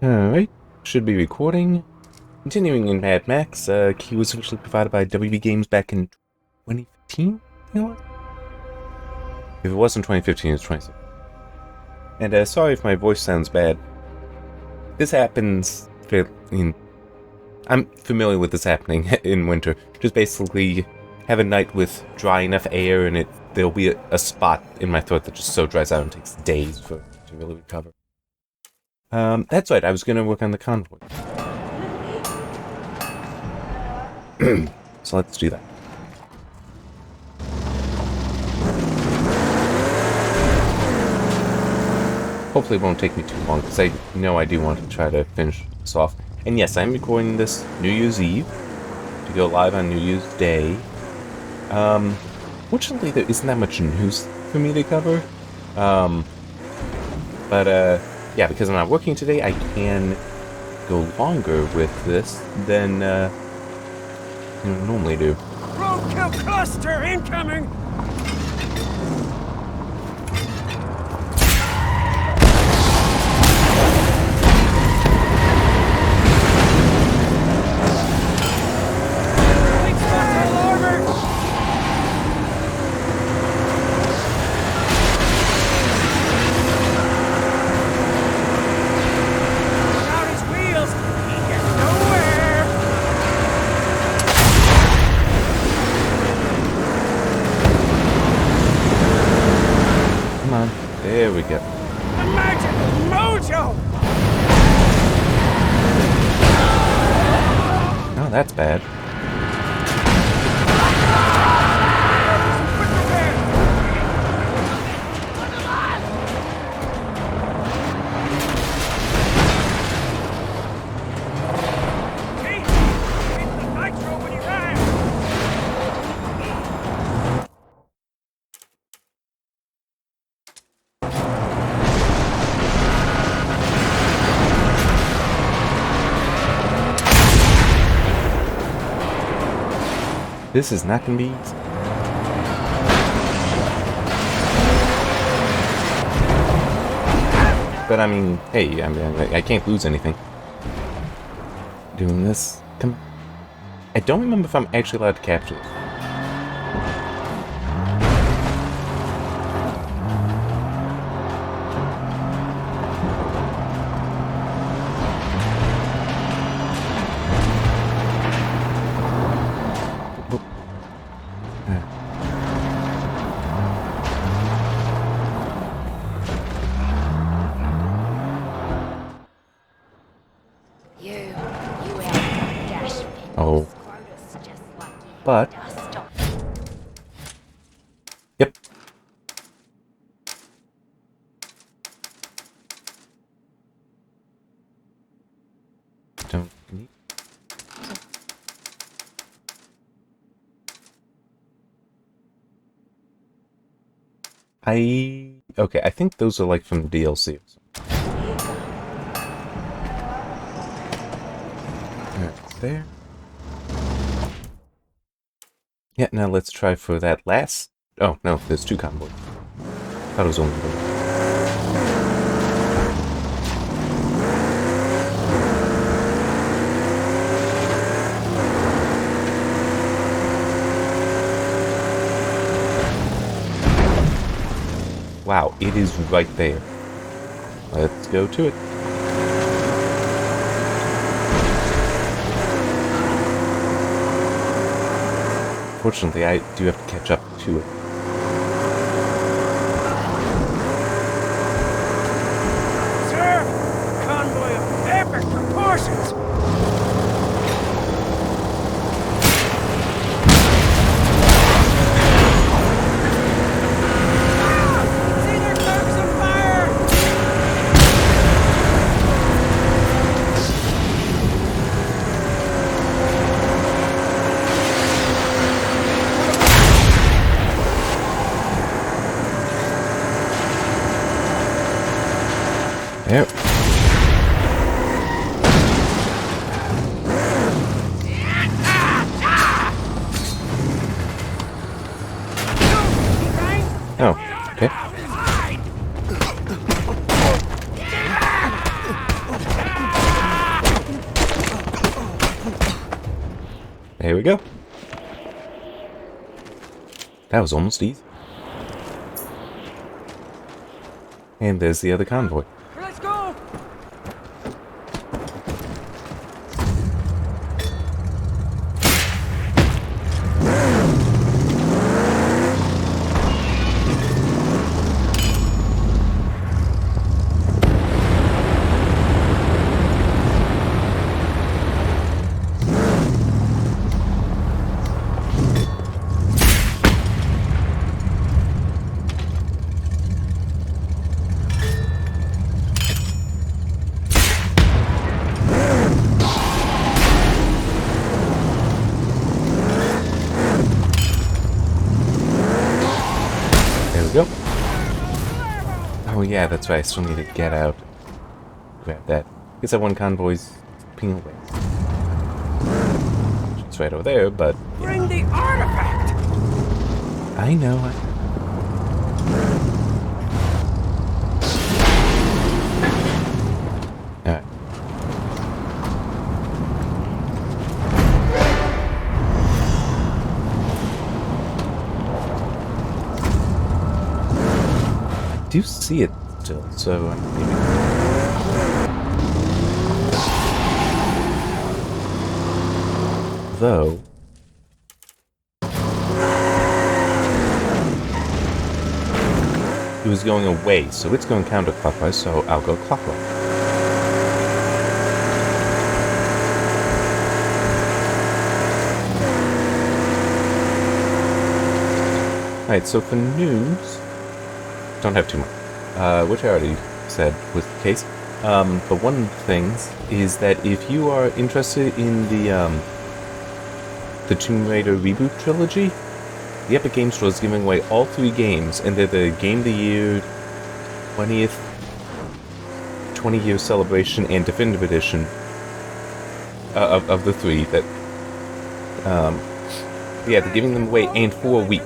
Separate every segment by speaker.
Speaker 1: Alright, should be recording. Continuing in Mad Max, key was originally provided by WB Games back in 2015? You know what? If it wasn't 2015, it's 2016. And sorry if my voice sounds bad. This happens I'm familiar with this happening in winter. Just basically have a night with dry enough air and there'll be a spot in my throat that just so dries out and takes days for it to really recover. That's right, I was gonna work on the convoy. So let's do that. Hopefully it won't take me too long, because I know I do want to try to finish this off. And yes, I'm recording this New Year's Eve, to go live on New Year's Day. Fortunately there isn't that much news for me to cover. Yeah, because I'm not working today, I can go longer with this than normally do.
Speaker 2: Roadkill cluster incoming!
Speaker 1: There we go.
Speaker 2: The magic mojo!
Speaker 1: Oh, that's bad. This is not gonna be easy. But I mean, hey, I can't lose anything. Doing this, come on. I don't remember if I'm actually allowed to capture this. Oh. But. Yep. Don't need. Okay, I think those are like from DLC. Alright, there. Yeah, now let's try for that last... Oh, no, there's two convoys. Thought it was only one. Wow, it is right there. Let's go to it. Fortunately, I do have to catch up to it.
Speaker 2: Sir! Convoy of epic proportions! See their cloaks on fire!
Speaker 1: Yep. Oh, okay. There we go. That was almost easy. And there's the other convoy.
Speaker 2: Let's go!
Speaker 1: Go. Oh yeah, that's right. I still need to get out. Grab that. Guess that one convoy's ping away. It's right over there, but
Speaker 2: Bring the artifact!
Speaker 1: I know. Alright. I do see it still, so maybe. Though. It was going away, so it's going counterclockwise, so I'll go clockwise. Alright, so for news, don't have too much, which I already said was the case. But one of the things is that if you are interested in the Tomb Raider reboot trilogy, the Epic Games Store is giving away all 3 games, and they're the Game of the Year 20-year celebration and definitive edition of the 3 that, yeah, they're giving them away and for a week.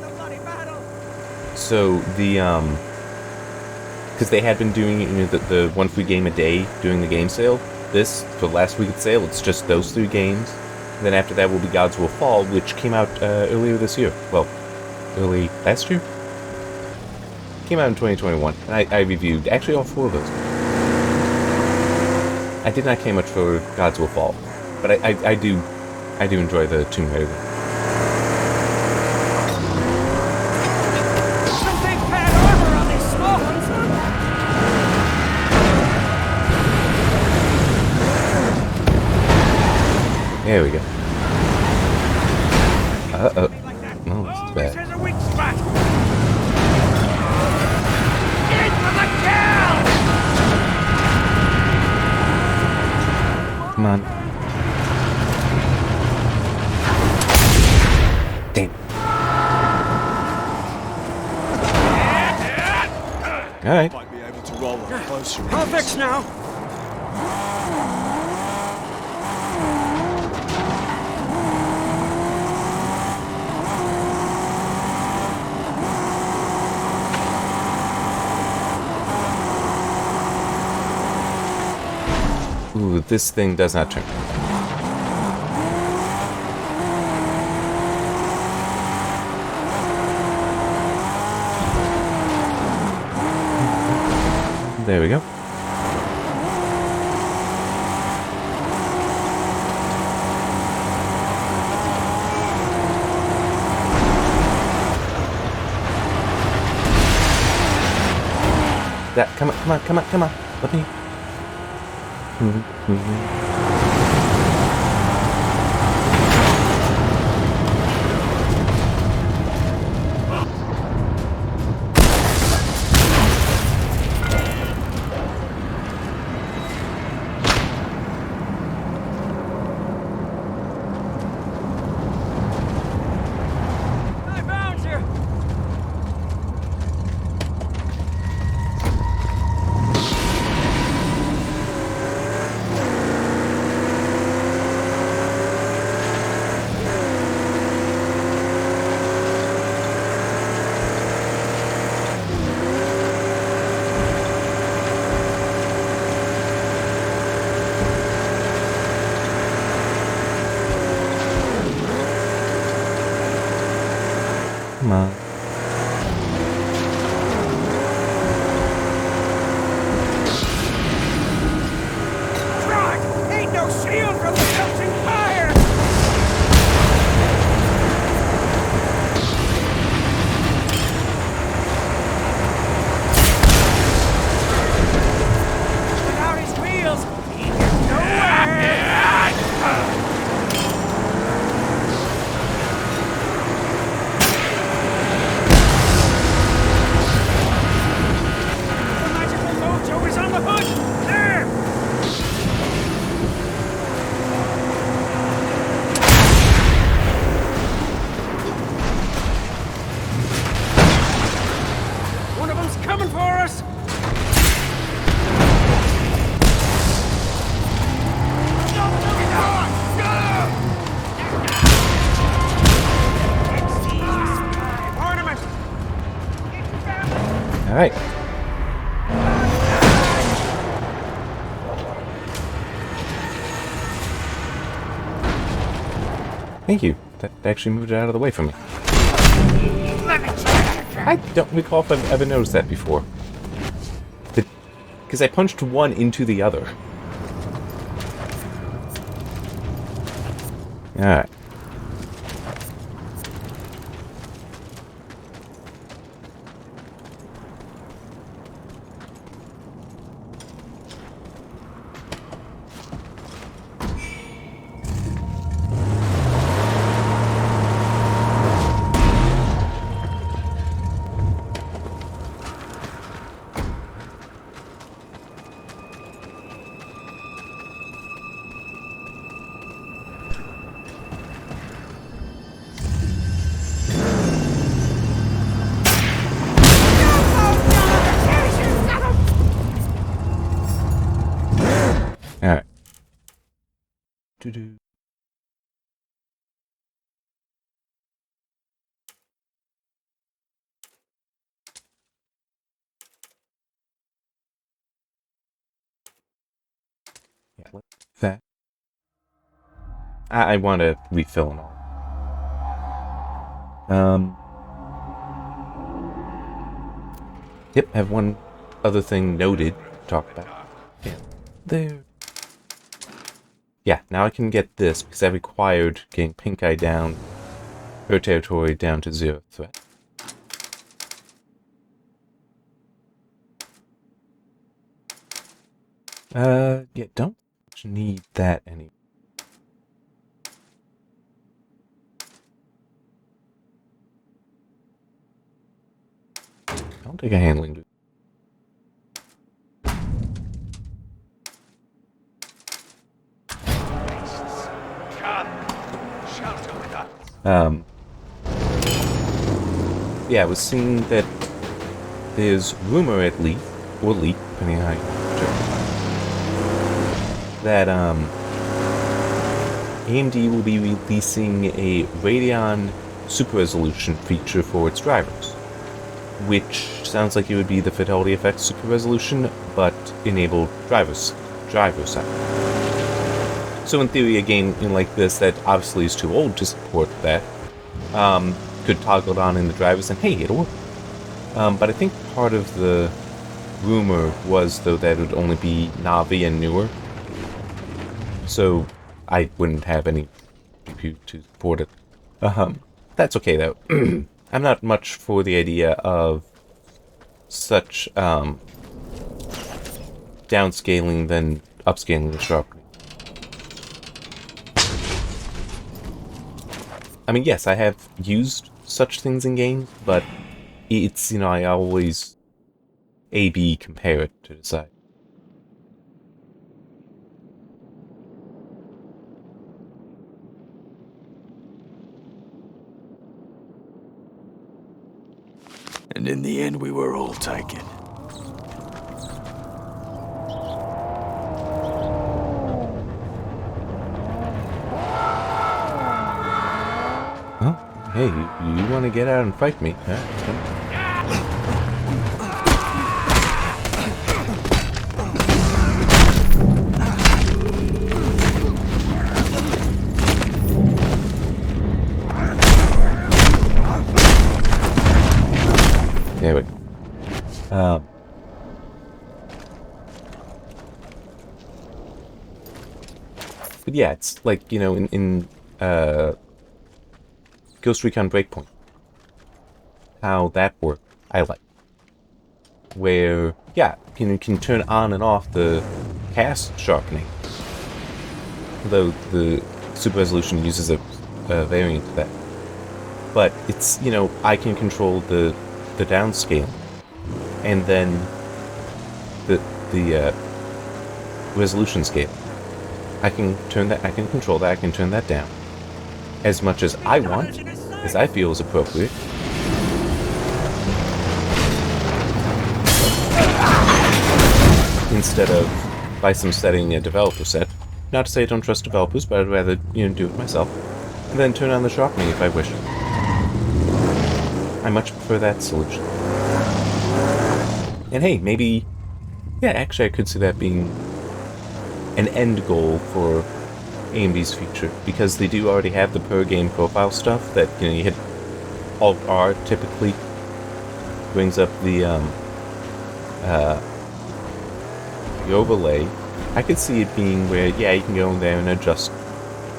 Speaker 1: So the, because they had been doing, the 1 free game a day during the game sale. This, for the last week of the sale, it's just those 3 games. And then after that will be Gods Will Fall, which came out earlier this year. Well, early last year? Came out in 2021, and I reviewed actually all 4 of those. I did not care much for Gods Will Fall, but I do enjoy the Tomb Raider.
Speaker 2: Some big bad armor on these small ones.
Speaker 1: There we go. Uh-oh. No, this is bad.
Speaker 2: This is a weak spot. In for the kill!
Speaker 1: Come on. Damn. Alright.
Speaker 3: Might be able to roll up closer.
Speaker 2: I'll fix now.
Speaker 1: Ooh, this thing does not turn. There we go. That, come on, come on, come on, come on. Let me.
Speaker 2: I found you.
Speaker 1: Come on.
Speaker 2: Truck! Ain't no shield from the belching fire! Without his wheels, he gets nowhere! The magical mojo is on the hood! There! One of them's coming for us! Ornament!
Speaker 1: Alright. Thank you. That actually moved it out of the way for me. I don't recall if I've ever noticed that before. Because I punched one into the other. Alright. Alright. Doo-doo. Yeah, like that. I want to refill and all. Yep, I have one other thing noted to talk about. Yeah. There. Yeah, now I can get this because I required getting Pink Eye down, her territory down to 0 threat. Yeah, don't need that anymore. I'll take a handling boost. Yeah, I was seeing that there's rumor at leak, or leak, depending on how you that AMD will be releasing a Radeon Super Resolution feature for its drivers, which sounds like it would be the Fidelity FX Super Resolution, but enabled driver side. So in theory, a game like this that obviously is too old to support that could toggle it on in the drivers and hey, it'll work. But I think part of the rumor was, though, that it would only be Navi and newer. So I wouldn't have any GPU to support it. That's okay, though. I'm not much for the idea of such downscaling than upscaling the sharpening. I mean, yes, I have used such things in games, but it's, I always A-B compare it to decide.
Speaker 3: And in the end, we were all taken.
Speaker 1: Well, hey, you want to get out and fight me? Huh? But yeah, it's like, in Ghost Recon Breakpoint. How that worked, I like. Where, yeah, you can turn on and off the cast sharpening. Though the Super Resolution uses a variant of that. But it's, I can control the downscale. And then the resolution scale. I can control that, I can turn that down. As much as I want, as I feel is appropriate. Instead of, by some setting, a developer set. Not to say I don't trust developers, but I'd rather, do it myself. And then turn on the sharpening if I wish. I much prefer that solution. And hey, maybe... Yeah, actually I could see that being an end goal for AMD's future. Because they do already have the per-game profile stuff that, you hit Alt-R typically brings up the overlay. I could see it being where, yeah, you can go in there and adjust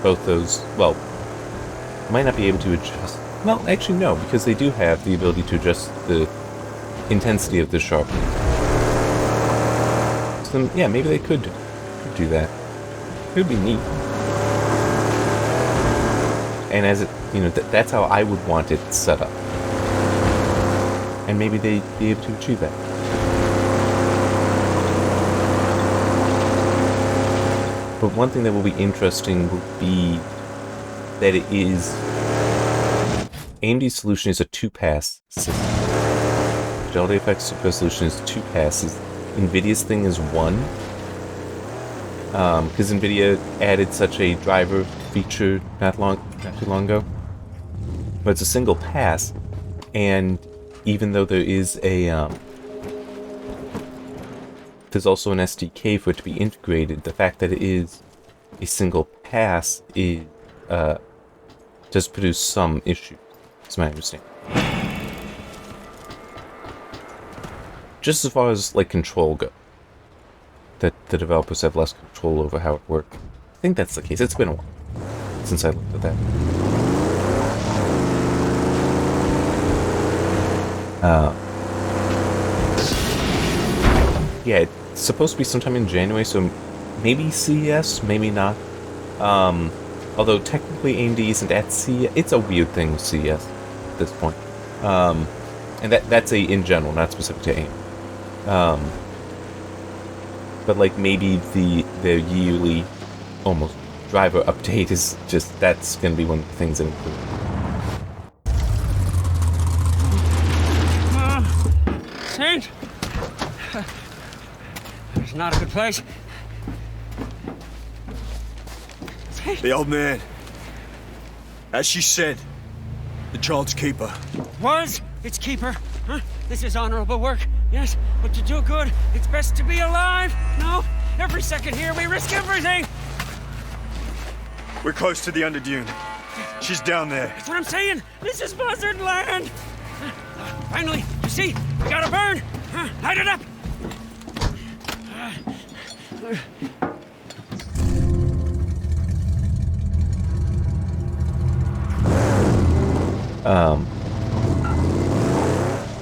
Speaker 1: both those. Well, might not be able to adjust. Well, actually, no, because they do have the ability to adjust the intensity of the sharpening. So, yeah, maybe they could do that. It would be neat. And as it, that's how I would want it set up. And maybe they'd be able to achieve that. But one thing that will be interesting will be that it is... AMD's solution is a 2-pass system. Fidelity Effects Super Resolution is 2 passes. NVIDIA's thing is 1. Because NVIDIA added such a driver feature not too long ago. But it's a single pass, and even though there is a... there's also an SDK for it to be integrated, the fact that it is a single pass is, does produce some issues, is my understanding. Just as far as, like, control go. That the developers have less control over how it works. I think that's the case. It's been a while since I looked at that. Yeah, it's supposed to be sometime in January, so maybe CES, maybe not. Although technically AMD isn't at CES. It's a weird thing with CES at this point. And that's in general, not specific to AMD. But like maybe their yearly almost driver update is just, that's going to be one of the things that include.
Speaker 2: Saint? It's not a good place. Saint?
Speaker 3: The old man. As she said, the child's keeper.
Speaker 2: Was its keeper? Huh? This is honorable work, yes, but to do good, it's best to be alive. No, every second here we risk everything.
Speaker 3: We're close to the Underdune. She's down there.
Speaker 2: That's what I'm saying. This is buzzard land. Finally, you see, we gotta burn. Light it up.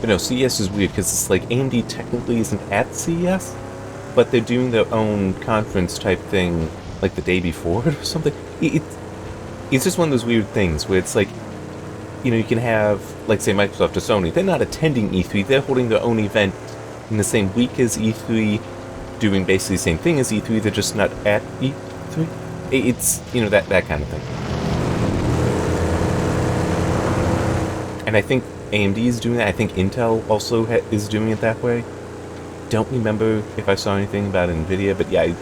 Speaker 1: But no, CES is weird because it's like AMD technically isn't at CES, but they're doing their own conference type thing like the day before it or something. It's just one of those weird things where it's like, you can have, like, say, Microsoft or Sony. They're not attending E3. They're holding their own event in the same week as E3, doing basically the same thing as E3. They're just not at E3. It's, that kind of thing. And I think AMD is doing that. I think Intel also is doing it that way. Don't remember if I saw anything about NVIDIA, but yeah,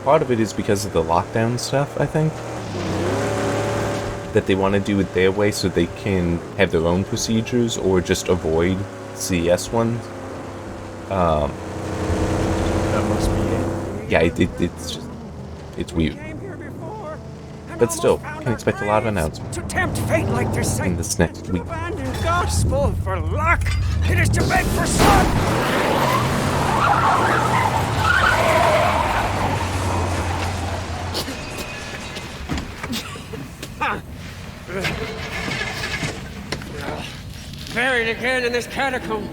Speaker 1: part of it is because of the lockdown stuff, I think. That they want to do it their way so they can have their own procedures or just avoid CES ones.
Speaker 3: That must be it.
Speaker 1: Yeah, it's weird. But still, can expect a lot of announcements
Speaker 2: To tempt fate like this
Speaker 1: in this next week.
Speaker 2: abandon gospel for luck. It is to beg for sun. again in this catacomb.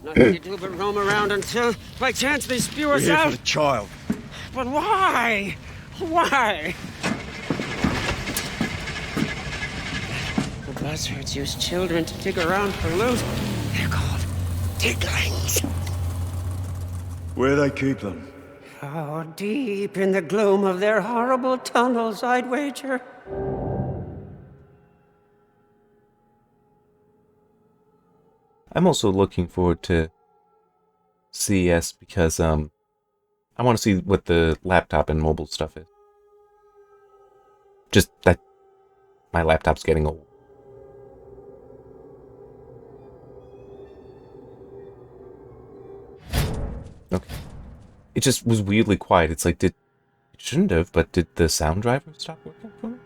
Speaker 2: Nothing to do but roam around until, by chance, they spew
Speaker 3: We're
Speaker 2: us
Speaker 3: here
Speaker 2: out.
Speaker 3: for the child.
Speaker 2: But why? Why? The buzzards use children to dig around for loot. They're called diglings.
Speaker 3: Where they keep them?
Speaker 2: Oh, deep in the gloom of their horrible tunnels, I'd wager.
Speaker 1: I'm also looking forward to CES because I want to see what the laptop and mobile stuff is. Just that my laptop's getting old. Okay. It just was weirdly quiet. It's like, it shouldn't have, but did the sound driver stop working for me?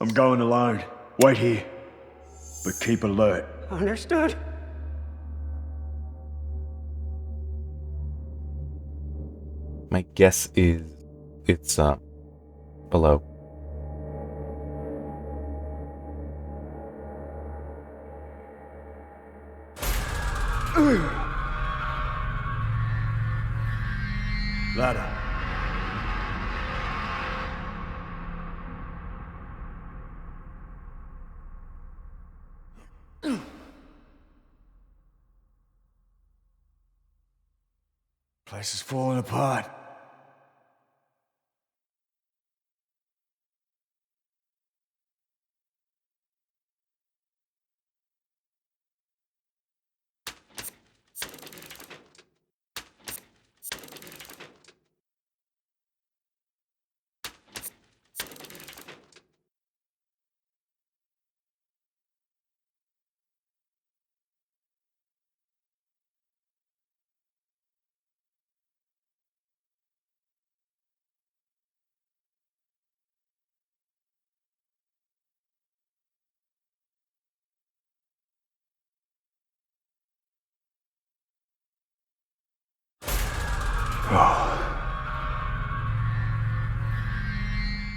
Speaker 3: I'm going alone. Wait here. But keep alert.
Speaker 2: Understood.
Speaker 1: My guess is it's below.
Speaker 3: Ladder. Place is falling apart.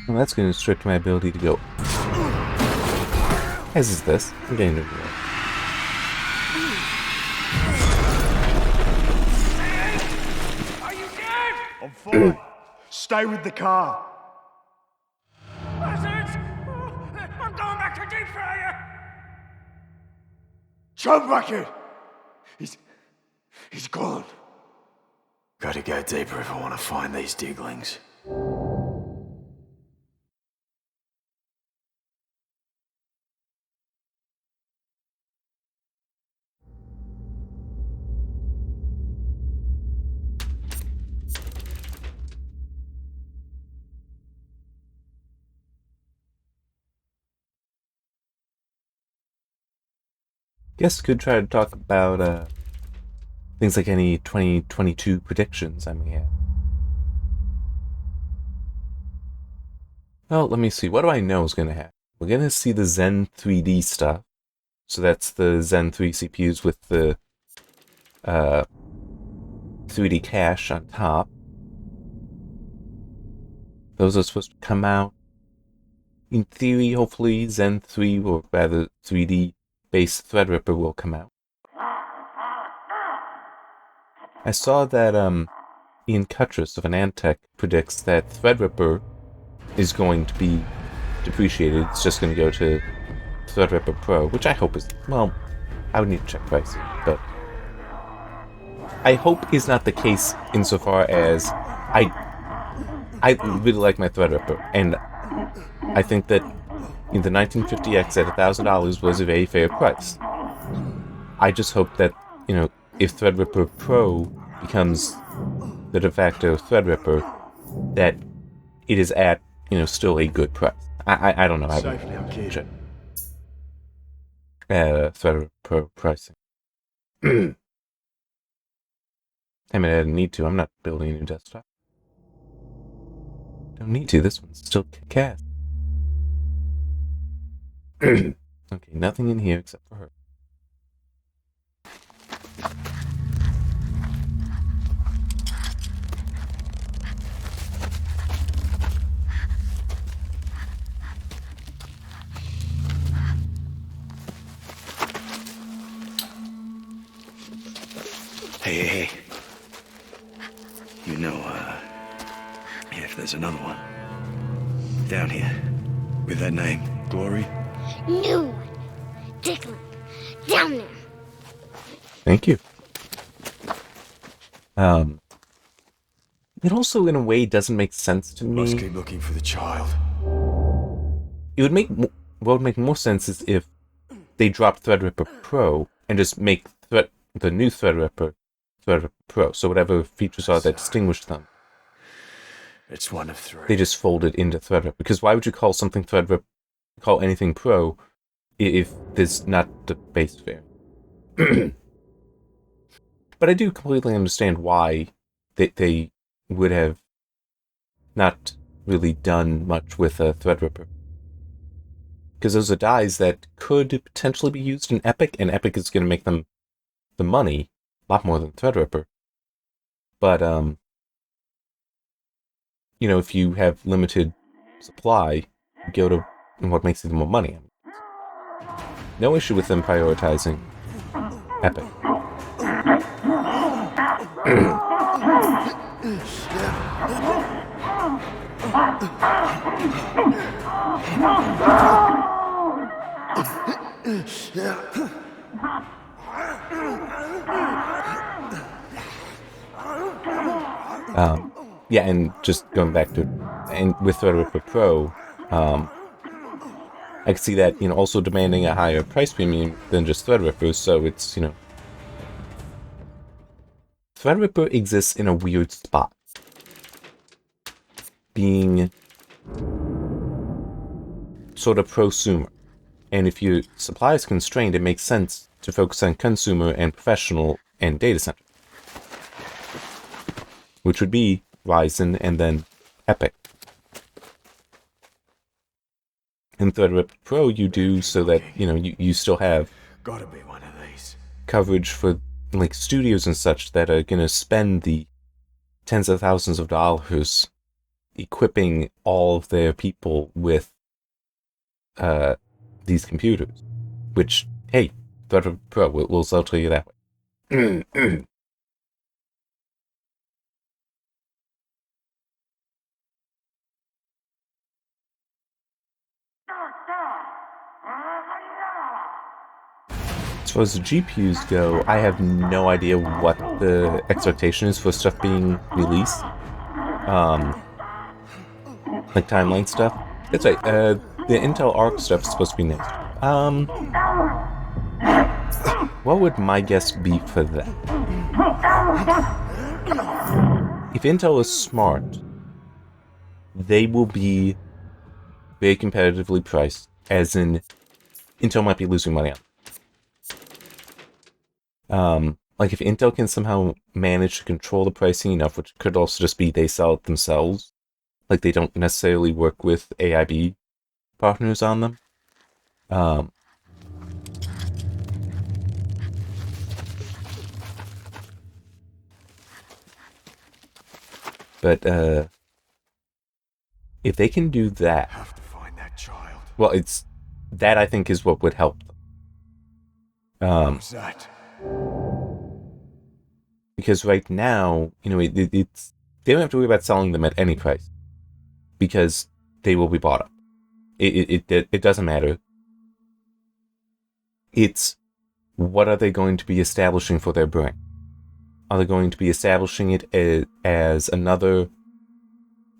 Speaker 1: Well, that's going to restrict my ability to go. As is this. I'm getting to the
Speaker 2: Are you dead?
Speaker 3: I'm fine. Stay with the car.
Speaker 2: Buzzards! I'm going back to deep fryer!
Speaker 3: Jump bucket! He's gone. Gotta go deeper if I want to find these diglings.
Speaker 1: Guess could try to talk about things like any 2022 predictions I may have. Well, let me see. What do I know is going to happen? We're going to see the Zen 3D stuff. So that's the Zen 3 CPUs with the 3D cache on top. Those are supposed to come out. In theory, hopefully, Zen 3, or rather 3D based Threadripper will come out. I saw that Ian Cuttress of Anantech predicts that Threadripper is going to be depreciated. It's just going to go to Threadripper Pro, which I hope is, well, I would need to check pricing, but I hope is not the case insofar as I really like my Threadripper, and I think that the 1950X at $1,000 was a very fair price. I just hope that, if Threadripper Pro becomes the de facto Threadripper, that it is at, still a good price. I don't know. I haven't checked Threadripper pricing. I mean, I didn't need to. I'm not building a new desktop. Don't need to. This one's still kick-ass. Okay, nothing in here except for her.
Speaker 3: Hey. You know, if there's another one down here with that name, Glory?
Speaker 4: New one. Dickland. Down there.
Speaker 1: Thank you. It also, in a way, doesn't make sense to me.
Speaker 3: Must keep looking for the child.
Speaker 1: It would make what would make more sense is if they dropped Threadripper Pro and just make the new Threadripper Pro. So whatever features are that distinguish them,
Speaker 3: It's one of three.
Speaker 1: they just fold it into Threadripper. Because why would you call something Threadripper, call anything Pro, if there's not the base variant? But I do completely understand why they would have not really done much with a Threadripper. Because those are dies that could potentially be used in Epic, and Epic is going to make them the money, a lot more than Threadripper. But, you know, if you have limited supply, you go to what makes it more money. No issue with them prioritizing Epic. Yeah, and just going back to, and with Threadripper Pro, I can see that, you know, also demanding a higher price premium than just Threadripper, so it's, you know, Threadripper exists in a weird spot. Being sort of prosumer. And if your supply is constrained, it makes sense to focus on consumer and professional and data center. Which would be Ryzen and then Epic. In Threadripper Pro, you do so that, you know, you still have
Speaker 3: Gotta be one of these.
Speaker 1: coverage for like studios and such that are going to spend the tens of thousands of dollars equipping all of their people with these computers. Which, hey, Threadripper Pro will sell to you that way. As far as the GPUs go, I have no idea what the expectation is for stuff being released. Like timeline stuff. That's right, the Intel Arc stuff is supposed to be next. What would my guess be for that? If Intel is smart, they will be very competitively priced, as in Intel might be losing money on. Like if Intel can somehow manage to control the pricing enough, which could also just be they sell it themselves, like they don't necessarily work with AIB partners on them. But if they can do that,
Speaker 3: Have to find that child.
Speaker 1: well, it's that I think is what would help them.
Speaker 3: Who's that?
Speaker 1: Because right now, you know, it's they don't have to worry about selling them at any price because they will be bought up. It doesn't matter. It's what are they going to be establishing for their brand? Are they going to be establishing it as another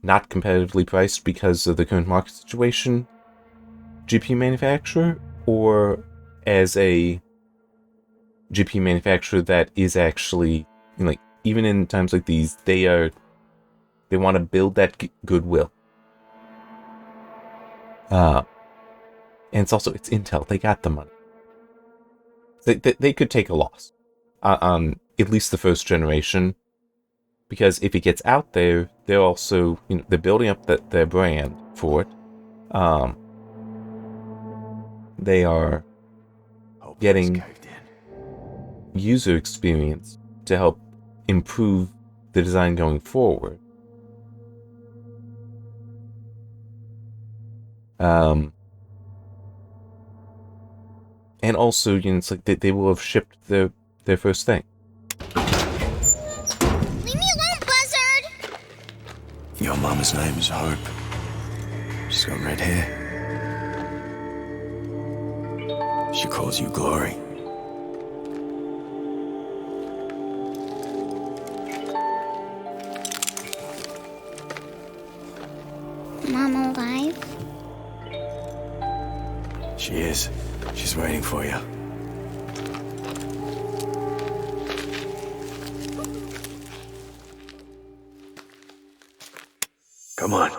Speaker 1: not competitively priced because of the current market situation GPU manufacturer, or as a GPU manufacturer that is actually, you know, like, even in times like these, they want to build that goodwill. And it's Intel. They got the money. They could take a loss on at least the first generation, because if it gets out there, they're also, you know, they're building up their brand for it. They are
Speaker 3: Hope
Speaker 1: getting
Speaker 3: it's caved in.
Speaker 1: user experience to help improve the design going forward. And also, you know, it's like they will have shipped their first thing.
Speaker 3: Your mama's name is Hope. She's got red hair. She calls you Glory.
Speaker 4: Mom alive?
Speaker 3: She is. She's waiting for you. Come on.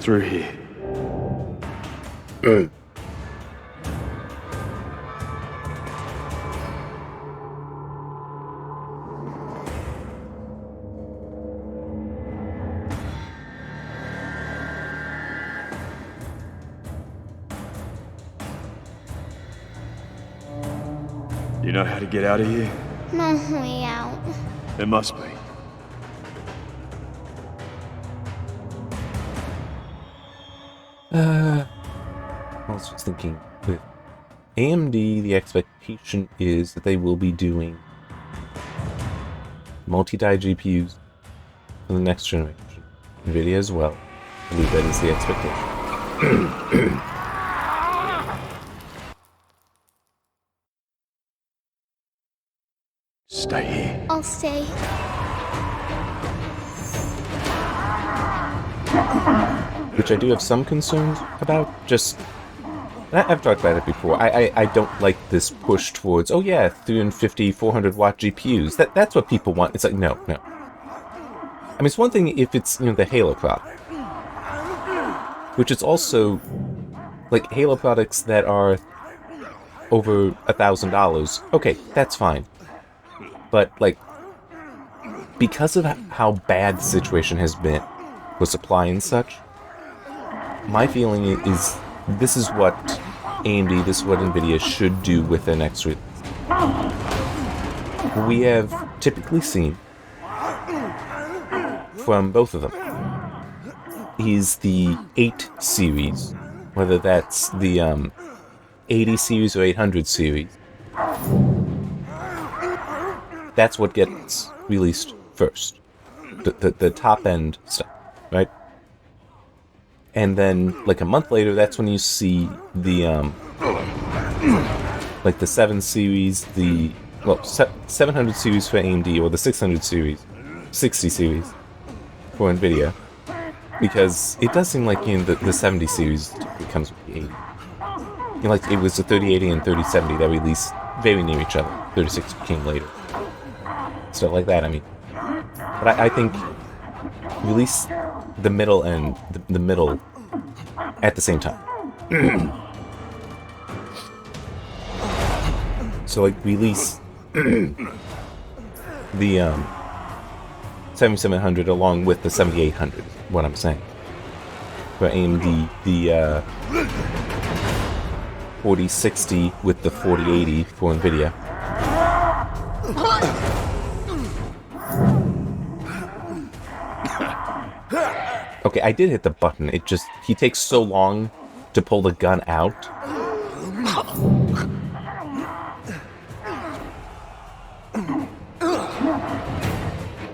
Speaker 3: Through here. You know how to get out of here?
Speaker 4: No way out.
Speaker 3: There must be.
Speaker 1: I was just thinking, with AMD, the expectation is that they will be doing multi-die GPUs for the next generation. NVIDIA as well. I believe that is the expectation.
Speaker 3: Stay here.
Speaker 4: I'll stay.
Speaker 1: Which I do have some concerns about. Just, I've talked about it before. I don't like this push towards, oh yeah, 350, 400 watt GPUs. That's what people want. It's like, no. I mean, it's one thing if it's, the Halo product. Which is also, like, Halo products that are over $1,000. Okay, that's fine. But, like, because of how bad the situation has been with supply and such, my feeling is this is what AMD, this is what NVIDIA should do with their next release. We have typically seen from both of them is the 8 series, whether that's the 80 series or 800 series. That's what gets released first. The top end stuff, right? And then, like a month later, that's when you see the, like the 7 series, 700 series for AMD, or the 600 series, 60 series for NVIDIA. Because it does seem like, the 70 series comes with the 80. Like, it was the 3080 and 3070 that released very near each other. 36 came later. Stuff like that, I mean. But I think release the middle and the middle at the same time. So, like, release the 7700 along with the 7800, what I'm saying. For AMD, the 4060 with the 4080 for NVIDIA. Okay, I did hit the button. He takes so long to pull the gun out.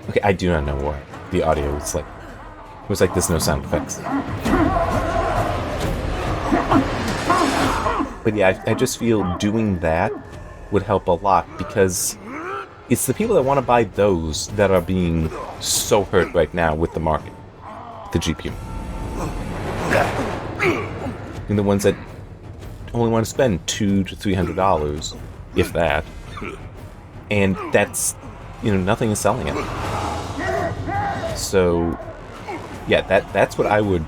Speaker 1: Okay, I do not know why the audio was like... It was like there's no sound effects. But yeah, I just feel doing that would help a lot, because it's the people that want to buy those that are being so hurt right now with the market. The GPU. And the ones that only want to spend $200 to $300, if that. And that's, nothing is selling it. So, yeah, that's what I would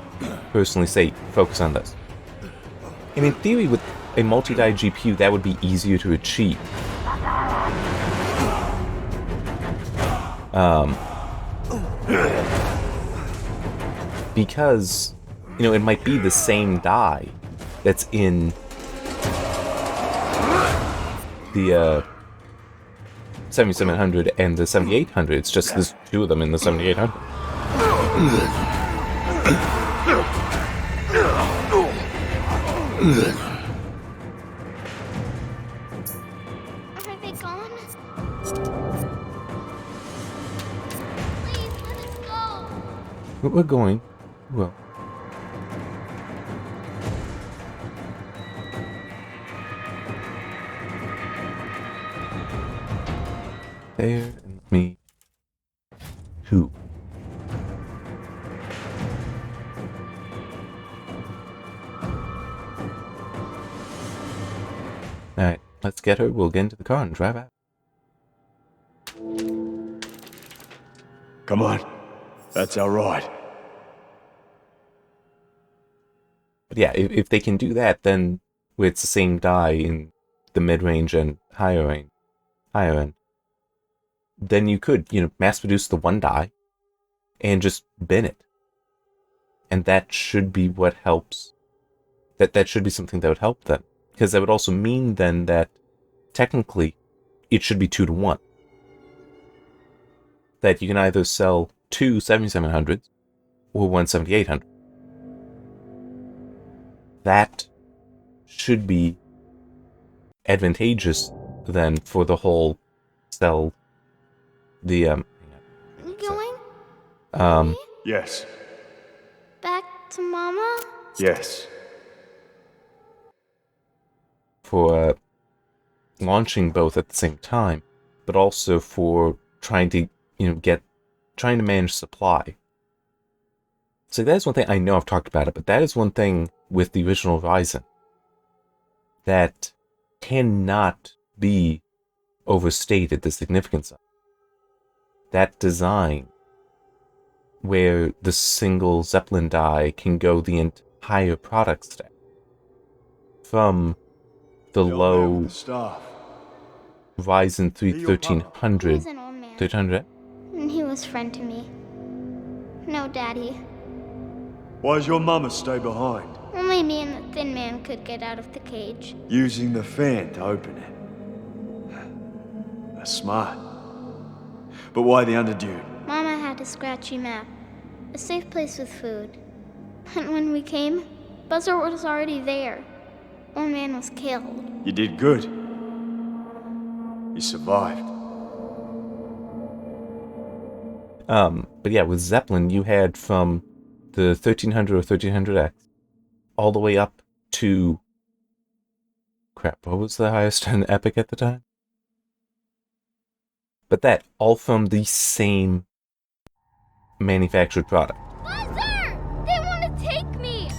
Speaker 1: personally say, focus on this. And in theory, with a multi-die GPU, that would be easier to achieve. Because, it might be the same die that's in the 7700 and the 7800. It's just there's 2 of them in the 7800.
Speaker 4: Are they gone? Please let us go.
Speaker 1: We're going. Well. There and me. Who? Alright, let's get her. We'll get into the car and drive out.
Speaker 3: Come on. That's our ride.
Speaker 1: But yeah, if they can do that, then it's the same die in the mid-range and higher end, then you could, mass produce the one die and just bin it. And that should be what helps. That should be something that would help them. Because that would also mean then that technically it should be 2 to 1. That you can either sell 2 7700s or 1 7800. That should be advantageous then for the whole sell the
Speaker 4: You going?
Speaker 3: Yes.
Speaker 4: Back to Mama?
Speaker 3: Yes.
Speaker 1: for launching both at the same time, but also for trying to trying to manage supply. So that is one thing. I know I've talked about it, but that is one thing with the original Ryzen that cannot be overstated, the significance of. That design, where the single Zeppelin die can go the entire product stack, from the low Ryzen 3
Speaker 4: He
Speaker 1: 1300,
Speaker 4: was an old man,
Speaker 1: 1300,
Speaker 4: and he was friend to me. No, Daddy.
Speaker 3: Why's your mama stay behind?
Speaker 4: Only me and the thin man could get out of the cage.
Speaker 3: Using the fan to open it. That's smart. But why the underdude?
Speaker 4: Mama had a scratchy map. A safe place with food. And when we came, Buzzer was already there. Old man was killed.
Speaker 3: You did good. You survived.
Speaker 1: But yeah, with Zeppelin, you had from the 1300 or 1300X all the way up to... Crap, what was the highest in Epic at the time? But that, all from the same manufactured product.
Speaker 4: Buzzer! They want to take me!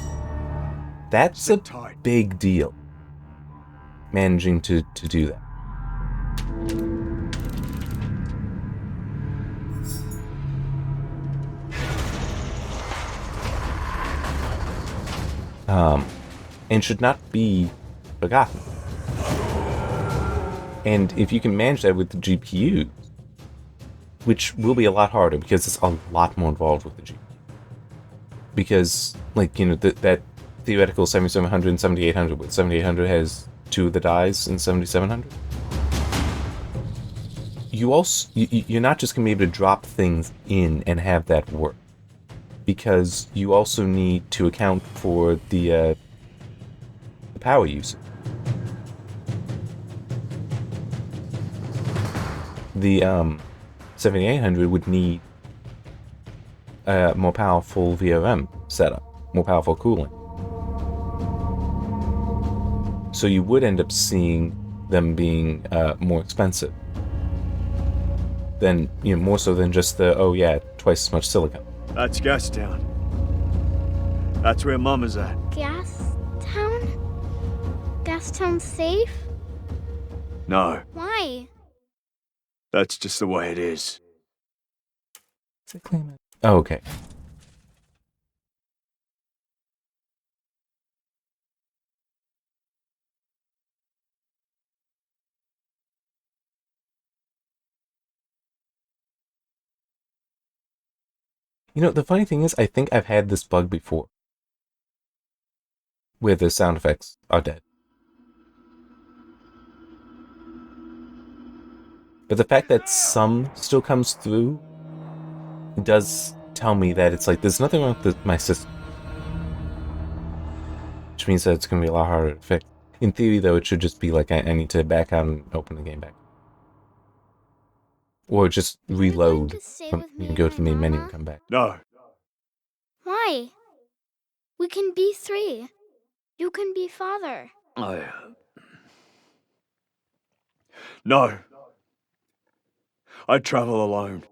Speaker 1: That's a big deal, managing to do that. And should not be forgotten. And if you can manage that with the GPUs, which will be a lot harder because it's a lot more involved with the GPU. Because, that theoretical 7700 and 7800, with 7800 has 2 of the dies in 7700. You're not just going to be able to drop things in and have that work. Because you also need to account for the power usage. The 7800 would need a more powerful VRM setup, more powerful cooling. So you would end up seeing them being more expensive. Then, more so than just twice as much silicon.
Speaker 3: That's Gastown. That's where Mama's at.
Speaker 4: Gastown? Gastown safe?
Speaker 3: No,
Speaker 4: Why?
Speaker 3: that's just the way it is.
Speaker 1: Oh, okay. The funny thing is, I think I've had this bug before, where the sound effects are dead. But the fact that some still comes through does tell me that it's like, there's nothing wrong with my system. Which means that it's going to be a lot harder to fix. In theory, though, it should just be like, I need to back out and open the game back. Or just reload, go to the main menu and come back.
Speaker 3: No,
Speaker 4: Why? We can be 3. You can be father.
Speaker 3: No. I travel alone.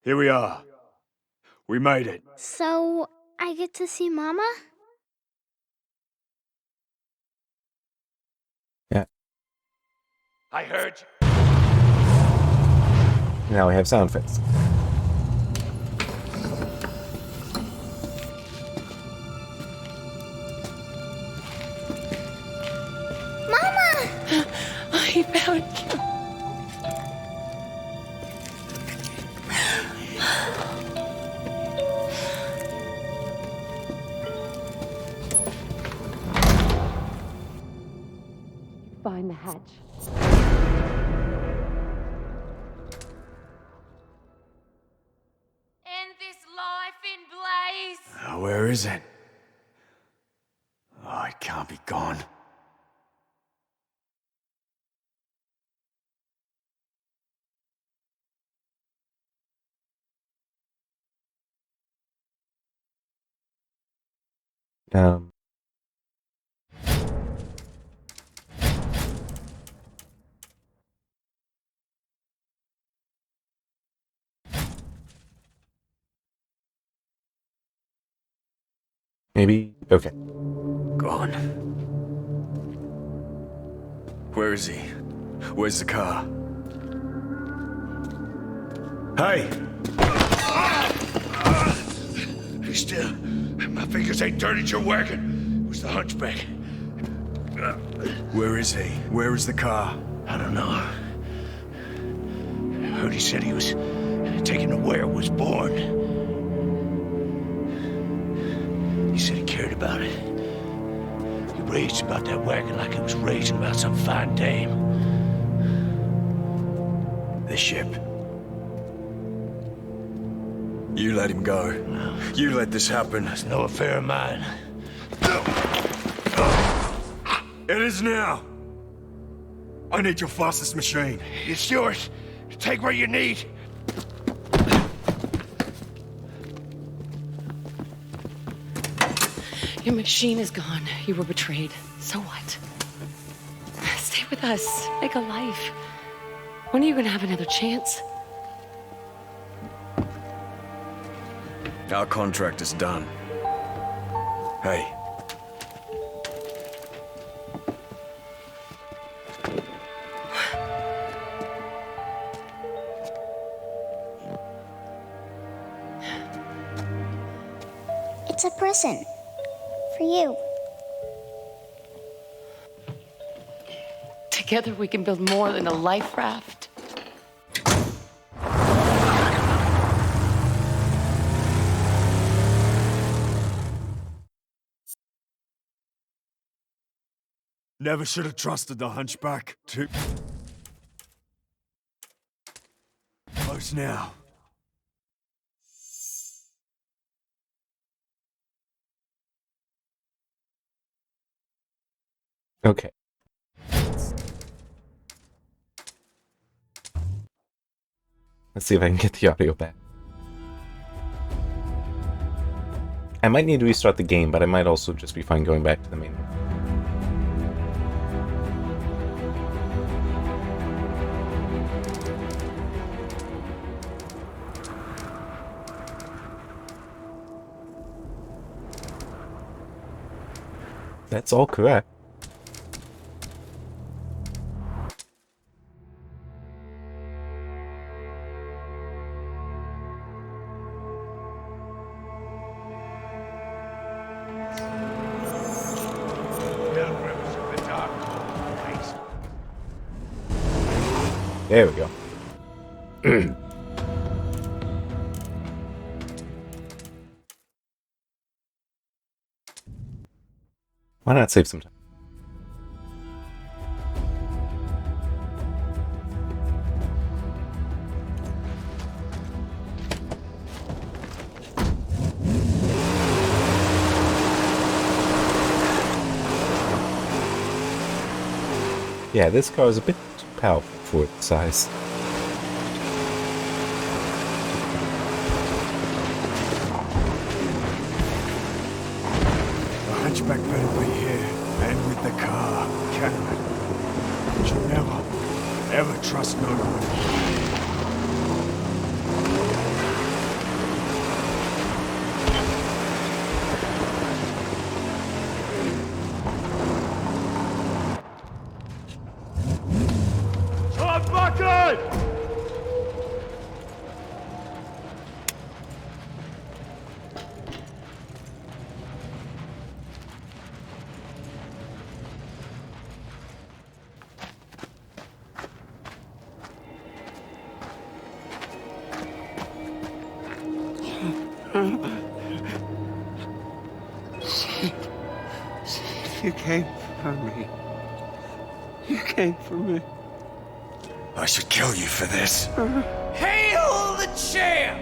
Speaker 3: Here we are. We made it.
Speaker 4: So, I get to see Mama?
Speaker 1: Yeah.
Speaker 3: I heard you.
Speaker 1: Now we have sound effects.
Speaker 4: Mama!
Speaker 5: I found you. Find the hatch.
Speaker 6: End this life in blaze.
Speaker 3: Where is it? Oh, it can't be gone.
Speaker 1: Um, maybe. Okay.
Speaker 3: Gone. Where is he? Where's the car? Hey! Still, my fingers ain't dirty, you're working. It was the hunchback. Where is he? Where is the car? I don't know. I heard he said he was taken to where it was born. He said he cared about it. He raged about that wagon like he was raging about some fine dame. The ship. You let him go. No. You let this happen. It's no affair of mine. It is now. I need your fastest machine. It's yours. Take what you need.
Speaker 5: Your machine is gone. You were betrayed. So what? Stay with us. Make a life. When are you gonna have another chance?
Speaker 3: Our contract is done. Hey.
Speaker 4: It's a present. For you.
Speaker 5: Together we can build more than a life raft.
Speaker 3: Never should have trusted the hunchback. Too close now.
Speaker 1: Okay. Let's see if I can get the audio back. I might need to restart the game, but I might also just be fine going back to the main. That's all correct. There we go. Why not save some time? Yeah, this car is a bit too powerful for its size.
Speaker 3: The hunchback better be here, and with the car, Cameron. But you never, ever trust no one.
Speaker 2: You came for me. You came for me.
Speaker 3: I should kill you for this.
Speaker 2: Hail the champ!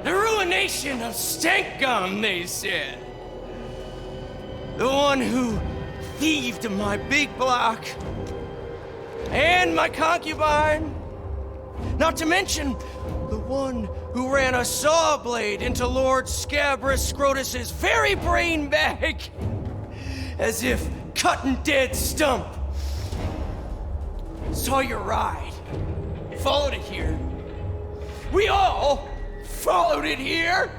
Speaker 2: The ruination of Stank Gum, they said. The one who thieved my big block and my concubine. Not to mention the one who ran a saw blade into Lord Scabrous Scrotus's very brain bag, as if cutting dead stump. Saw your ride, followed it here. We all followed it here.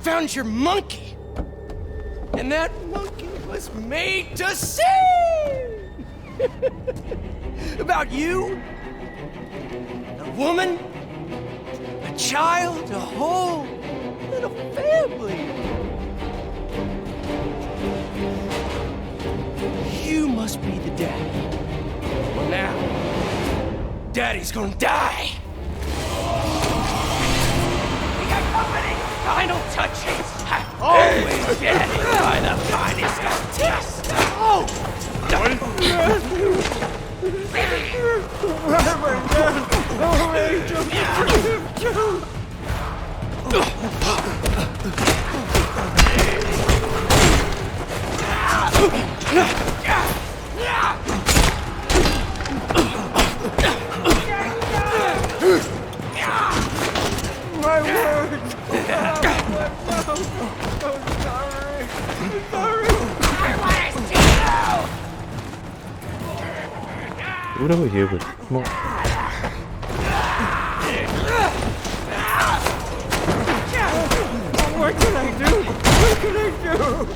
Speaker 2: Found your monkey, and that monkey was made to sing about you, a woman, a child, a whole little family. You must be the dad. Well, now, Daddy's gonna die. We got company. Final touches. Always Daddy by the finest of taste. Oh! My word!
Speaker 1: What over here with more?
Speaker 2: What can I do? What can I do?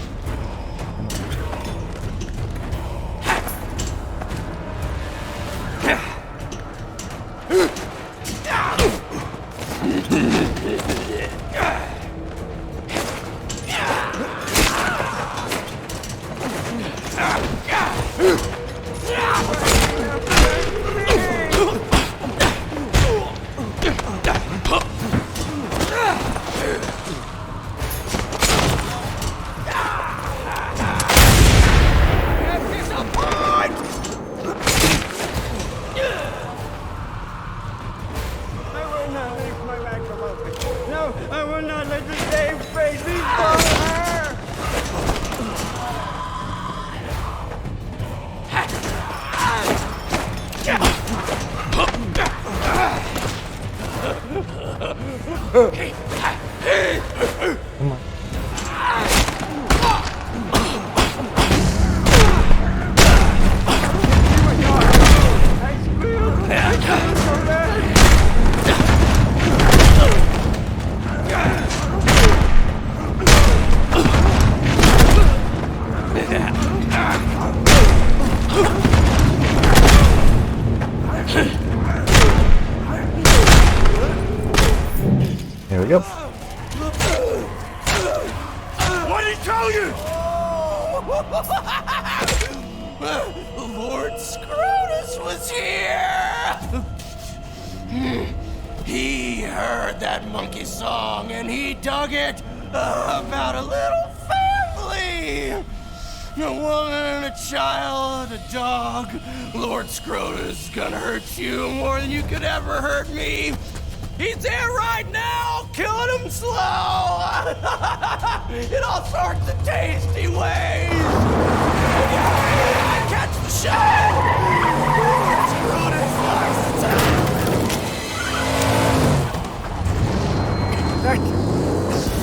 Speaker 2: No, I will not let the same face befall her!
Speaker 1: Come on. There we go.
Speaker 3: What did he tell you?
Speaker 2: Lord Scrotus was here! He heard that monkey song and he dug it about a little family! A woman, a child, a dog. Lord Scrotus gonna hurt you more than you could ever hurt me. He's there right now, killing him slow, in all sorts of tasty ways. I catch the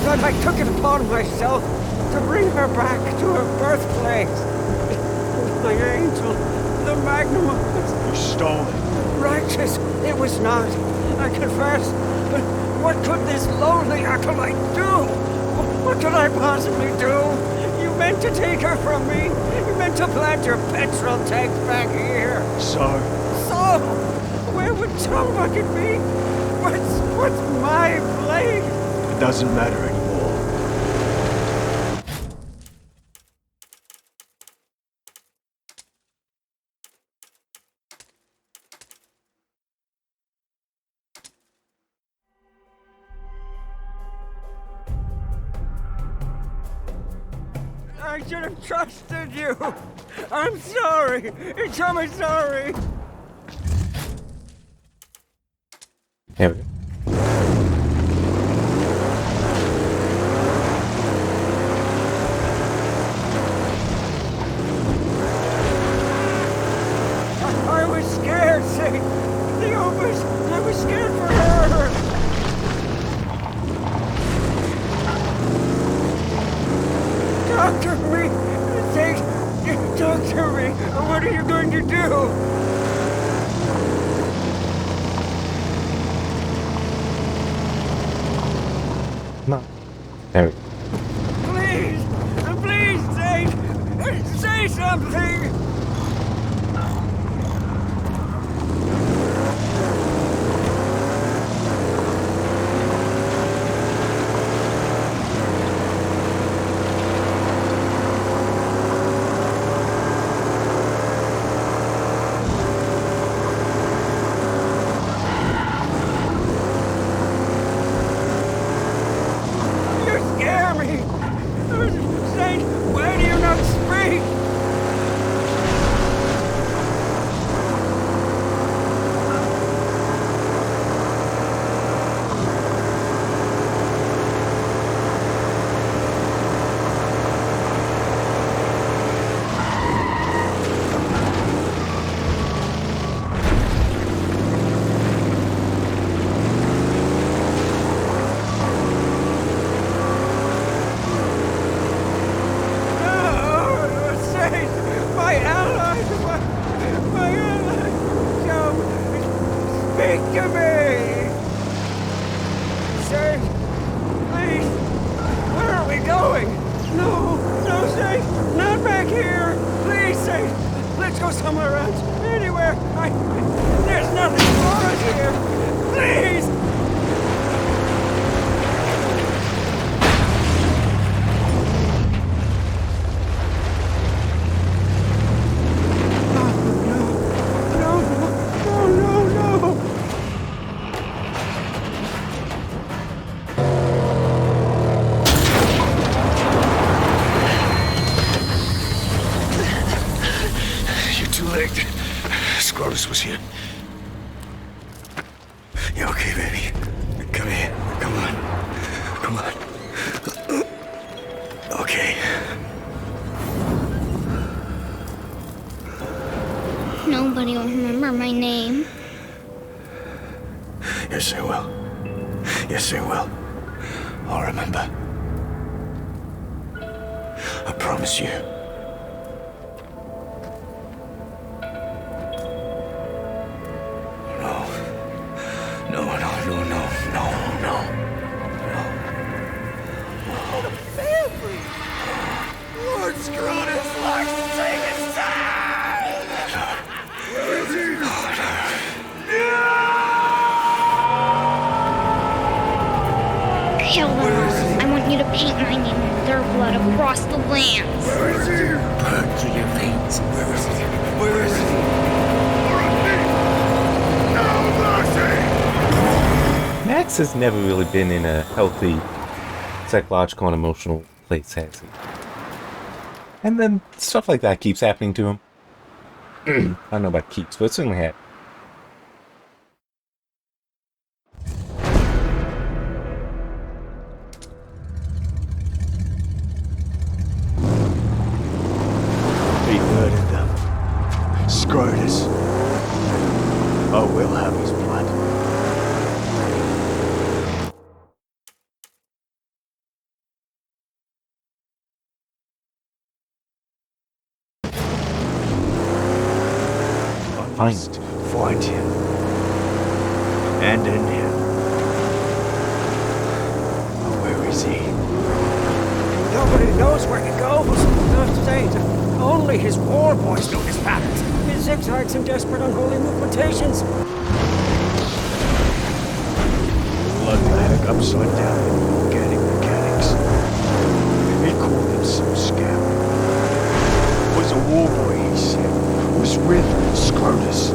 Speaker 7: That I took it upon myself to bring her back to her birthplace. My angel, the magnum opus.
Speaker 3: You stole it.
Speaker 7: Righteous, it was not, I confess. But what could this lonely acolyte do? What could I possibly do? You meant to take her from me. You meant to plant your petrol tank back here.
Speaker 3: So?
Speaker 7: So? Where would Tobucket be? What's my place?
Speaker 3: It doesn't matter anymore.
Speaker 7: I should have trusted you. I'm sorry. I'm sorry.
Speaker 1: Here we go.
Speaker 7: I was scared, Saint. The opus. I was scared for her. Doctor me. Saint, doctor me. What are you going to do?
Speaker 1: No. There we go.
Speaker 7: Please, please, say something. You scare me. Saint, why do you not speak? My allies, my allies, come, speak to me. Saint, please, where are we going? No, Saint, not back here. Please, Saint, let's go somewhere else, anywhere. There's nothing for us here. Please. No.
Speaker 3: You're too late. Scrotus was here. You okay, baby? Come here. Come on. Come on. Okay.
Speaker 4: Nobody will remember my name.
Speaker 3: Yes, I will. Yes, I will. I'll remember. I promise you. No.
Speaker 2: Lord Scrotus likes to take his time! Where is he?
Speaker 4: Kill them all. I want you to paint my name in their blood across the lands.
Speaker 3: Where is he? Burn through your veins. Where is he? Where is he? No mercy!
Speaker 1: Max has never really been in a healthy psychological and emotional place, has he? And then stuff like that keeps happening to him. I don't know about keeps, but it certainly had.
Speaker 3: He murdered them. his blood. I must find him. And end him. But where is he?
Speaker 7: Nobody knows where he goes. Not saint. Only his war boys know his patterns. His zigzags and desperate unholy movementations.
Speaker 3: Bloodbath upside down in organic mechanics. He called himself Scout. Was a war boy, he said. Was with Scrotus.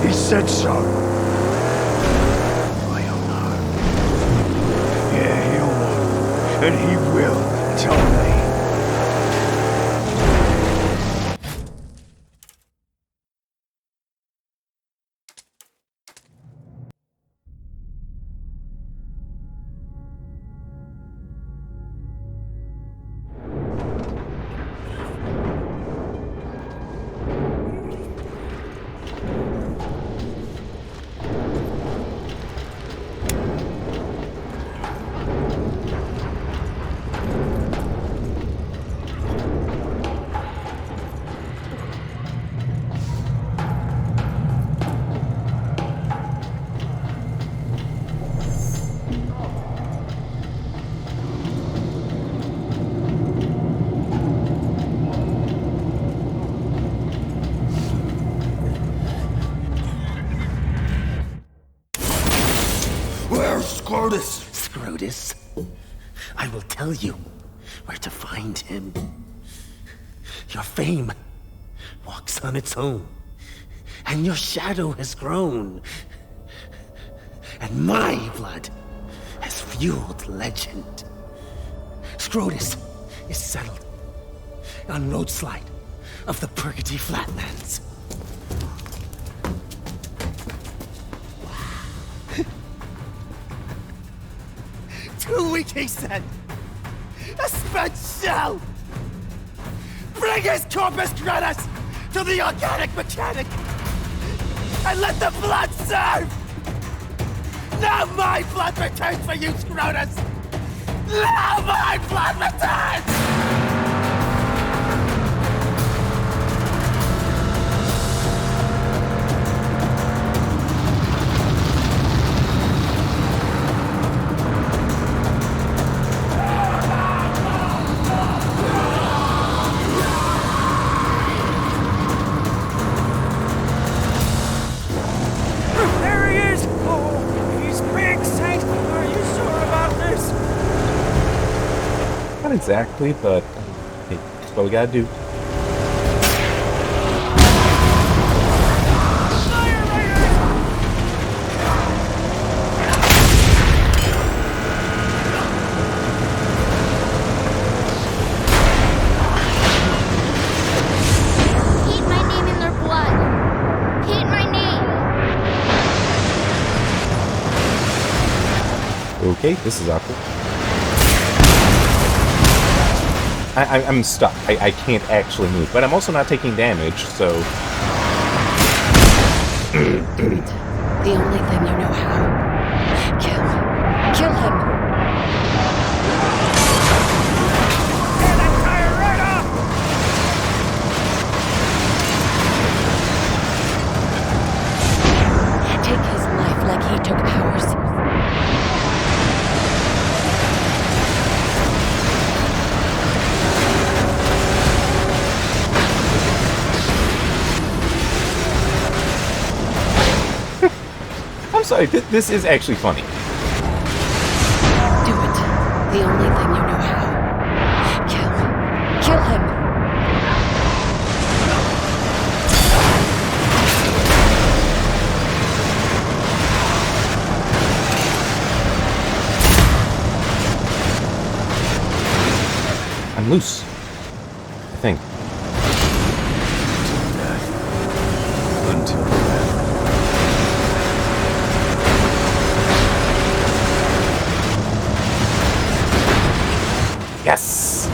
Speaker 3: He said so. I don't know. Yeah, he'll know. And he will tell me.
Speaker 8: Scrotus, I will tell you where to find him. Your fame walks on its own, and your shadow has grown. And my blood has fueled legend. Scrotus is settled on roadslide of the Purgatory Flatlands. 2 weeks, he said. A spent shell! Bring his corpus gratis to the organic mechanic! And let the blood serve! Now my blood returns for you, Scrotus! Now my blood returns!
Speaker 1: Not exactly, but hey, that's what we gotta do.
Speaker 4: Paint my name in their blood. Paint my name.
Speaker 1: Okay, this is awkward. I'm stuck. I can't actually move, but I'm also not taking damage, so...
Speaker 5: The only thing you know how. Kill him.
Speaker 7: Tear that tire right off!
Speaker 5: Take his life like he took ours.
Speaker 1: I'm sorry, this is actually funny.
Speaker 5: Do it. The only thing you know how. Kill him.
Speaker 1: I'm loose. I think.
Speaker 3: Until death.
Speaker 1: Yes!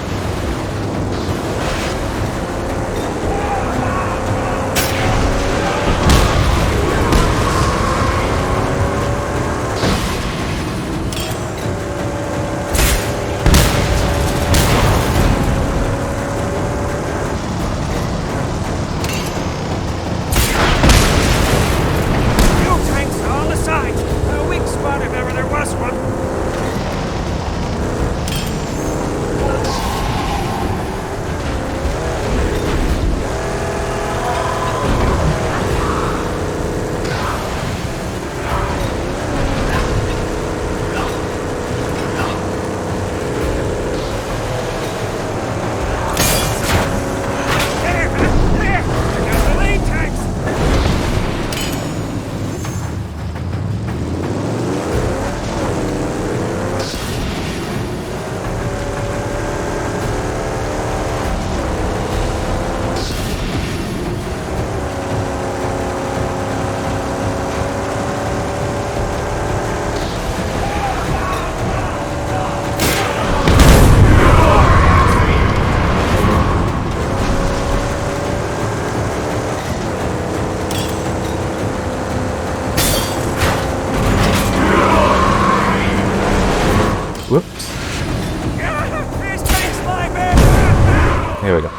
Speaker 1: Whoops.
Speaker 7: His face, my man!
Speaker 1: There we go.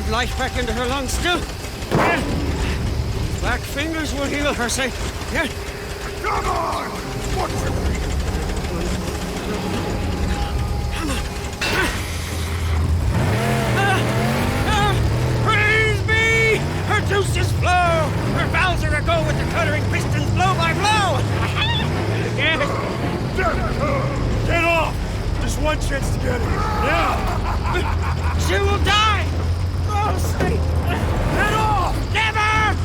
Speaker 7: Life back into her lungs still. Black fingers will heal her, say. Yeah.
Speaker 3: Come on! What you
Speaker 7: Praise be! Her juices flow! Her valves are aglow with the cuttering pistons blow by blow! Yes.
Speaker 3: Get off! Just one chance to get here.
Speaker 7: Yeah! She will die! Oh, say! Get off! Never!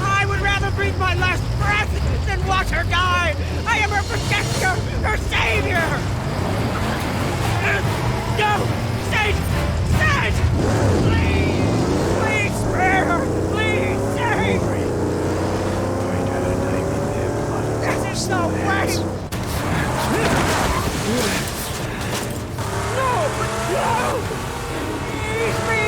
Speaker 7: I would rather breathe my last breath than watch her die! I am her protector! Her savior! No! Sage! Sage! Please! Please spare her! Please save!
Speaker 3: I got a name in there, blood.
Speaker 7: This is no way! No! No! Please me!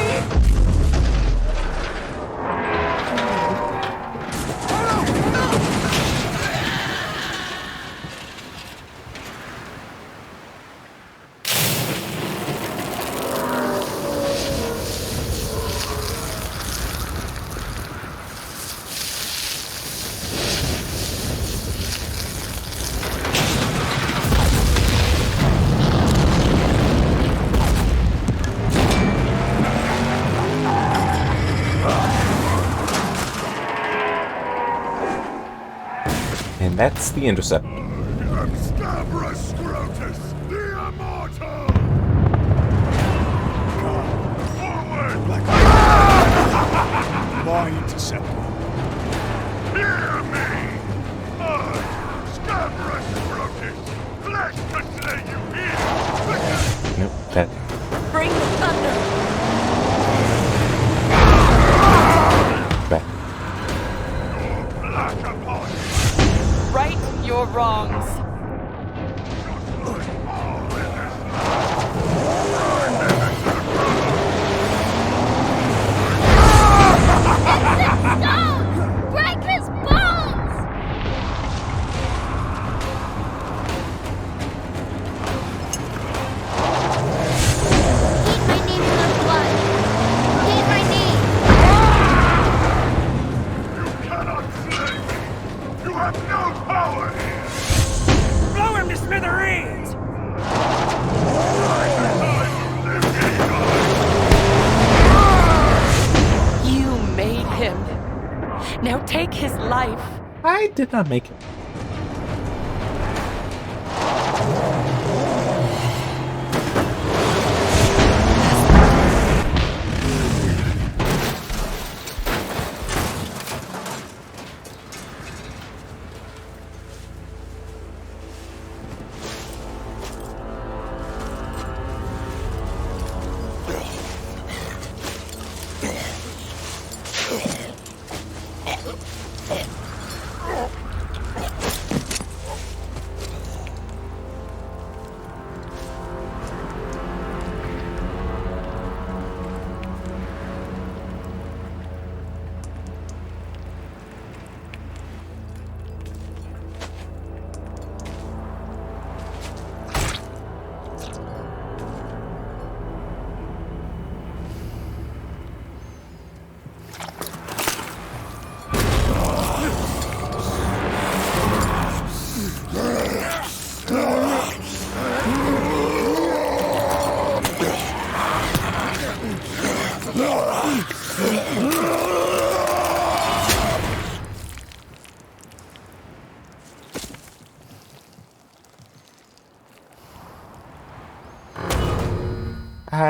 Speaker 1: And that's the intercept.
Speaker 3: Abscabra Scrotus, the immortal! Forward! My interceptor. Hear me! I, Scabra Scrotus, flesh to slay you here!
Speaker 1: Nope, that.
Speaker 5: Bring the thunder.
Speaker 1: Back.
Speaker 3: Black upon you!
Speaker 5: Right your wrongs.
Speaker 4: Stone! Break his bones! Eat my name in their blood. Eat my name.
Speaker 3: You cannot slay me! You have no power here!
Speaker 7: Blow him to smithereens!
Speaker 5: You made him. Now take his life.
Speaker 1: I did not make it.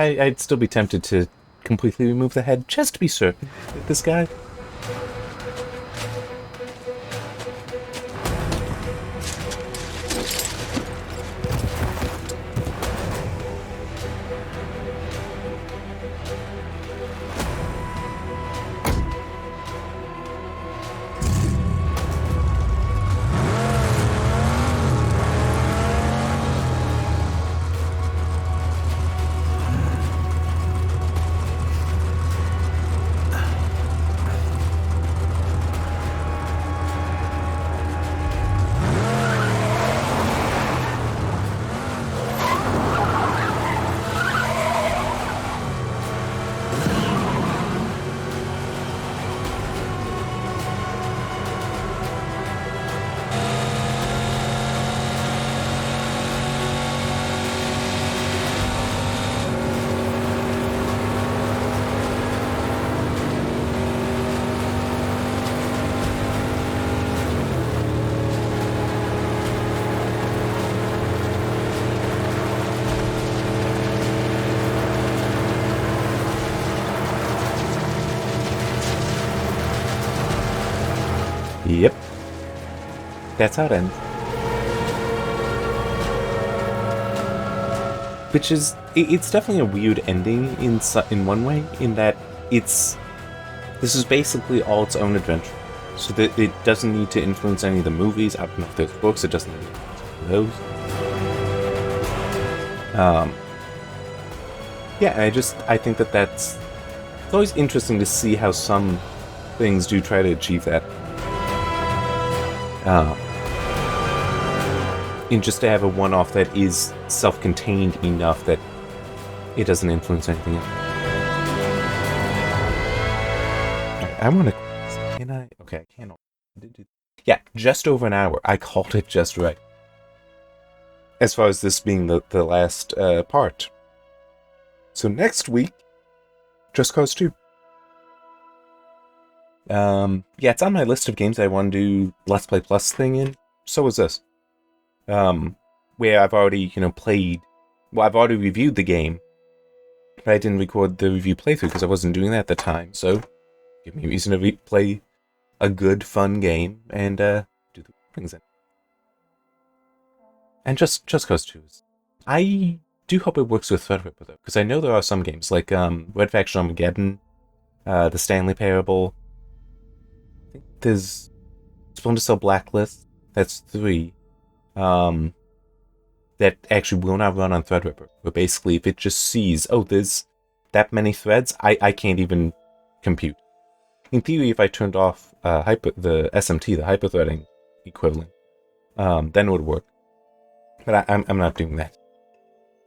Speaker 1: I'd still be tempted to completely remove the head just to be certain. This guy. That's how it ends. Which is, it's definitely a weird ending in one way, in that this is basically all its own adventure. So that it doesn't need to influence any of the movies. I don't know if there's books, it doesn't need to influence those. Yeah, I think it's always interesting to see how some things do try to achieve that. And just to have a one-off that is self-contained enough that it doesn't influence anything else. I want to... Can I? Okay, I can't. Yeah, just over an hour. I called it just right. As far as this being the last part. So next week, Just Cause 2. Yeah, it's on my list of games I want to do Let's Play Plus thing in. So is this. Where I've already, played... Well, I've already reviewed the game, but I didn't record the review playthrough because I wasn't doing that at the time, so give me a reason to play a good, fun game and do the things in. And Just Cause 2 is... I do hope it works with Threadripper, though, because I know there are some games, like Red Faction Armageddon, the Stanley Parable, I think there's Splinter Cell Blacklist, that's 3, that actually will not run on Threadripper, but basically if it just sees, oh, there's that many threads, I can't even compute. In theory, if I turned off the SMT, the hyperthreading equivalent, then it would work. But I'm not doing that.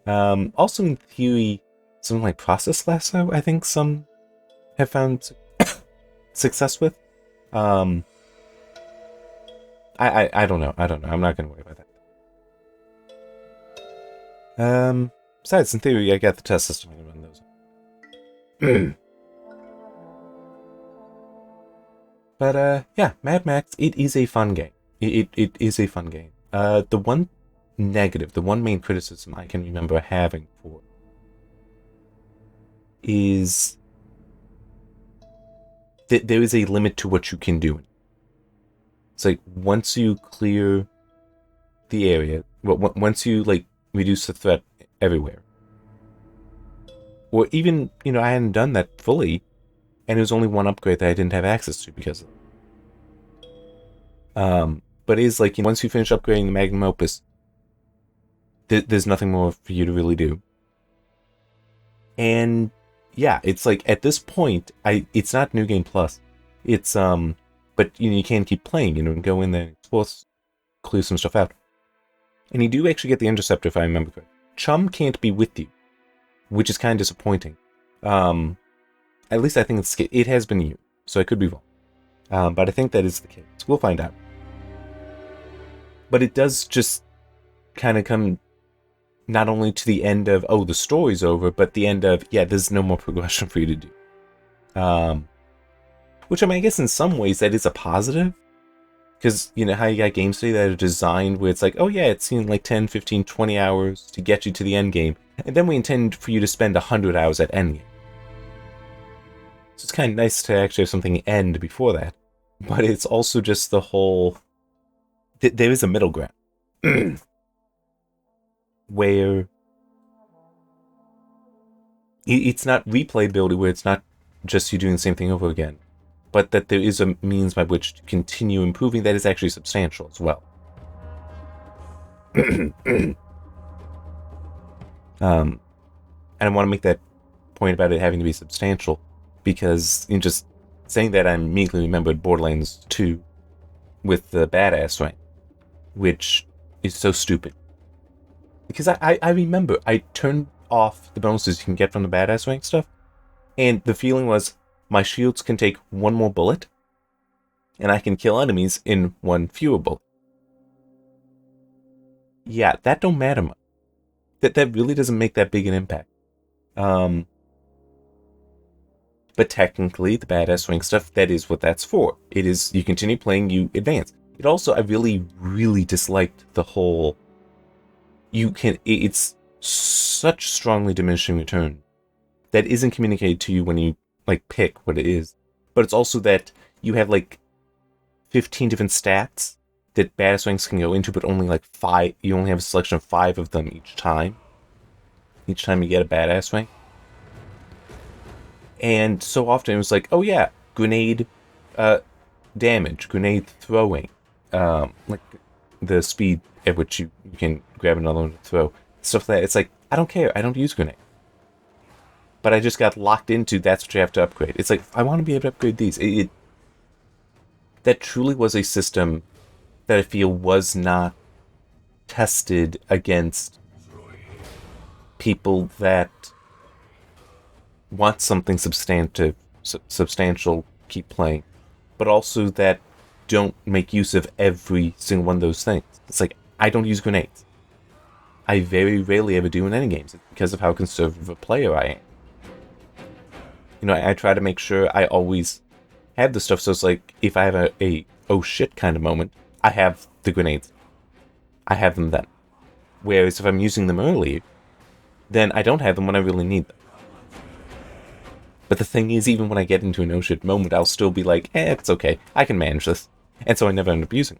Speaker 1: Also, in theory, something like Process Lasso, I think some have found success with. I don't know. I'm not going to worry about that. Besides, in theory, I got the test system to run those. But, yeah, Mad Max, it is a fun game. It is a fun game. The one negative, the one main criticism I can remember having for it is that there is a limit to what you can do. It's like, once you clear the area, once you, reduce the threat everywhere, or even, I hadn't done that fully, and it was only one upgrade that I didn't have access to because of it. But it is like, once you finish upgrading the Magnum Opus, there's nothing more for you to really do. And yeah, it's like, at this point, it's not New Game Plus. It's, but you can keep playing, and go in there and explore, clear some stuff out. And you do actually get the Interceptor, if I remember correctly. Chum can't be with you, which is kind of disappointing. At least I think it has been used, so I could be wrong. But I think that is the case. We'll find out. But it does just kind of come not only to the end of, oh, the story's over, but the end of, yeah, there's no more progression for you to do. Which, I guess in some ways that is a positive. Because, how you got games today that are designed where it's like, oh yeah, it's seen like 10, 15, 20 hours to get you to the end game. And then we intend for you to spend 100 hours at endgame. So it's kind of nice to actually have something end before that. But it's also just the whole... There is a middle ground. Where... It's not replayability, where it's not just you doing the same thing over again. But that there is a means by which to continue improving that is actually substantial as well. And I want to make that point about it having to be substantial, because in just saying that, I immediately remembered Borderlands 2 with the badass rank, which is so stupid. Because I remember I turned off the bonuses you can get from the badass rank stuff, and the feeling was, my shields can take one more bullet, and I can kill enemies in one fewer bullet. Yeah, that don't matter much. That really doesn't make that big an impact. But technically, the badass rank stuff, that is what that's for. It is, you continue playing, you advance. It also, I really, really disliked the whole... It's such strongly diminishing return that isn't communicated to you when you pick what it is, but it's also that you have 15 different stats that badass wings can go into, but only like 5. You only have a selection of 5 of them each time. Each time you get a badass wing. And so often it was like, oh yeah, grenade damage, grenade throwing, like the speed at which you can grab another one to throw, stuff like that. It's like, I don't care, I don't use grenade. But I just got locked into that's what you have to upgrade. It's like, I want to be able to upgrade these. That truly was a system that I feel was not tested against people that want something substantial, keep playing, but also that don't make use of every single one of those things. It's like, I don't use grenades. I very rarely ever do in any games. It's because of how conservative a player I am. You know, I try to make sure I always have the stuff, so it's like, if I have a oh shit kind of moment, I have the grenades. I have them then. Whereas if I'm using them early, then I don't have them when I really need them. But the thing is, even when I get into an oh shit moment, I'll still be like, it's okay, I can manage this. And so I never end up using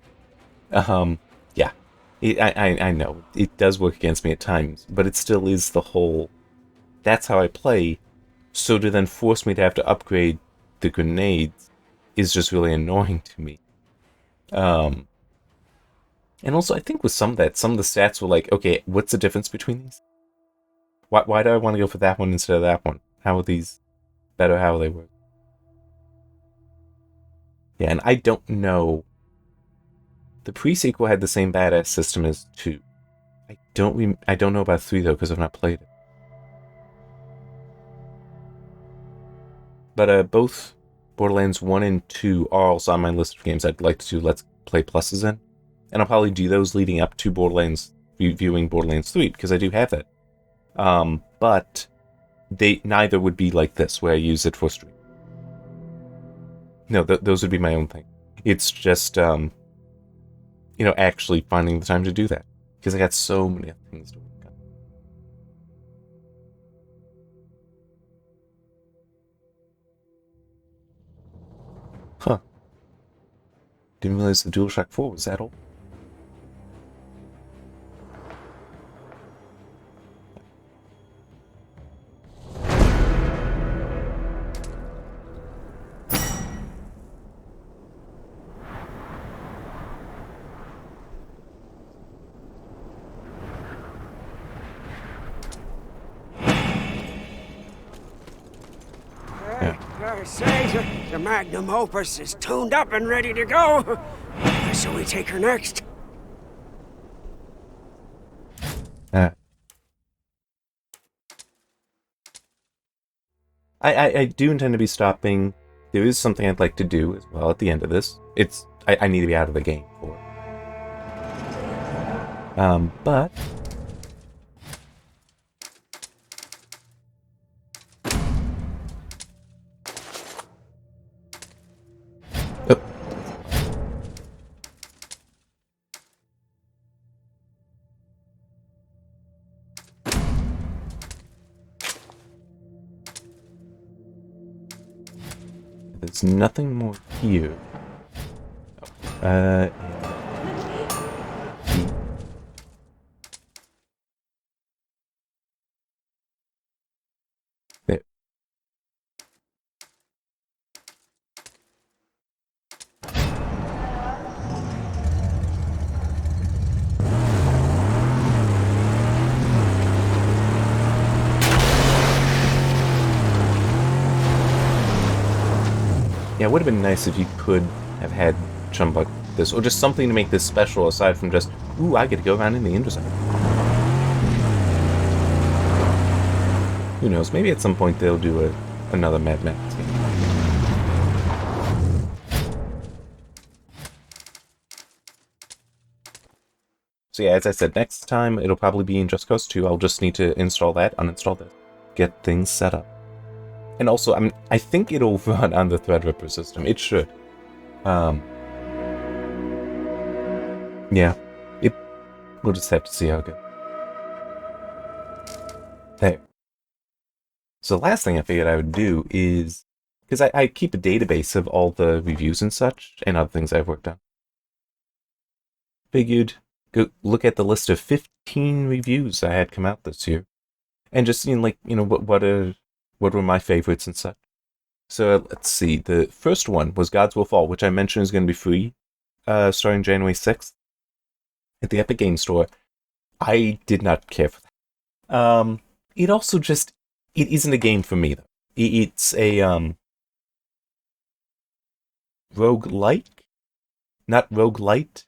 Speaker 1: it. Yeah. I know, it does work against me at times, but it still is the whole, that's how I play, so to then force me to have to upgrade the grenades is just really annoying to me. And also, I think with some of the stats were like, okay, what's the difference between these? Why do I want to go for that one instead of that one? How are these better? How they work? Yeah, and I don't know. The pre-sequel had the same badass system as 2. I don't know about 3 though, because I've not played it. But both Borderlands 1 and 2 are also on my list of games I'd like to do Let's Play Pluses in. And I'll probably do those leading up to reviewing Borderlands 3, because I do have that. But they neither would be like this, where I use it for stream. No, those would be my own thing. It's just, actually finding the time to do that. Because I got so many other things to work on. Huh. Didn't realize the DualShock 4 was that old.
Speaker 7: I say, the magnum opus is tuned up and ready to go. Where shall we take her next?
Speaker 1: I do intend to be stopping. There is something I'd like to do as well at the end of this. I need to be out of the game for it. But there's nothing more here. There. Yeah, it would have been nice if you could have had jump like this, or just something to make this special aside from just, ooh, I get to go around in the intersection. Who knows, maybe at some point they'll do another Mad Max game. So yeah, as I said, next time it'll probably be in Just Cause 2. I'll just need to install that, uninstall this, get things set up. And also, I think it'll run on the Threadripper system. It should. Yeah. We'll just have to see how it goes. There. So the last thing I figured I would do is, because I keep a database of all the reviews and such, and other things I've worked on. figured go look at the list of 15 reviews I had come out this year, and just what were my favorites and such. So let's see. The first one was Gods Will Fall, which I mentioned is going to be free, starting January 6th at the Epic Games Store. I did not care for that. It also just it isn't a game for me though. It's a roguelike, not roguelite.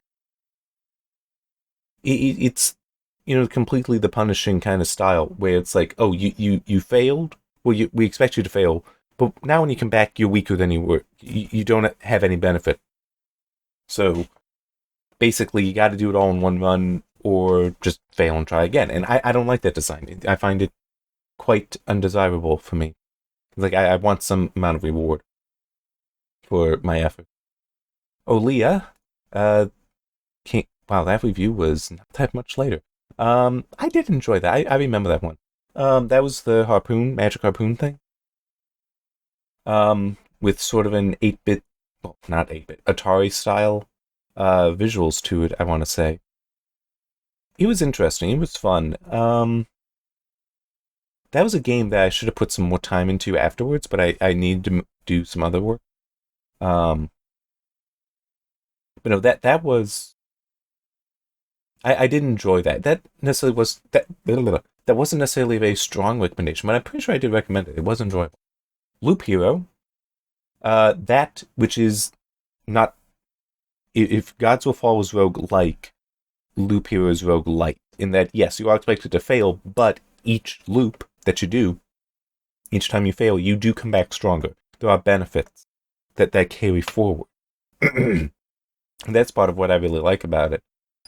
Speaker 1: It's completely the punishing kind of style where it's like, oh, you failed. Well, we expect you to fail, but now when you come back, you're weaker than you were. You don't have any benefit. So basically, you got to do it all in one run, or just fail and try again. And I don't like that design. I find it quite undesirable for me. Like I want some amount of reward for my effort. Olia, wow, that review was not that much later. I did enjoy that. I remember that one. That was the magic harpoon thing. With sort of an 8-bit, well, not 8-bit, Atari style, visuals to it, I want to say. It was interesting. It was fun. That was a game that I should have put some more time into afterwards, but I needed to do some other work. But no, that was. I did enjoy that. That necessarily was that wasn't necessarily a very strong recommendation, but I'm pretty sure I did recommend it. It was enjoyable. Loop Hero, that which is not. If Gods Will Fall was roguelike, Loop Hero is roguelite. In that, yes, you are expected to fail, but each loop that you do, each time you fail, you do come back stronger. There are benefits that carry forward. And that's part of what I really like about it,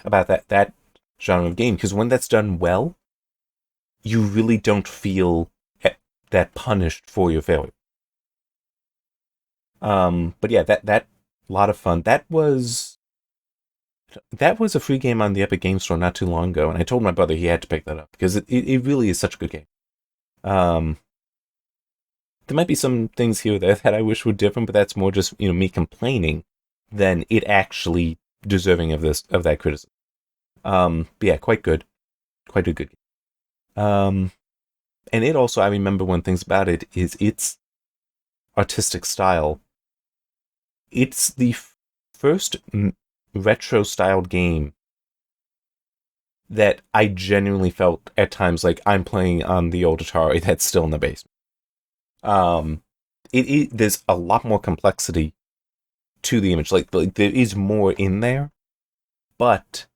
Speaker 1: about that genre of game, because when that's done well, you really don't feel that punished for your failure. But yeah, that lot of fun. That was a free game on the Epic Games Store not too long ago, and I told my brother he had to pick that up because it really is such a good game. There might be some things here that I wish were different, but that's more just me complaining than it actually deserving of that criticism. But yeah, quite good, quite a good game. And it also, I remember one thing about it is its artistic style. It's the first retro-styled game that I genuinely felt at times like I'm playing on the old Atari that's still in the basement. There's a lot more complexity to the image. Like there is more in there, but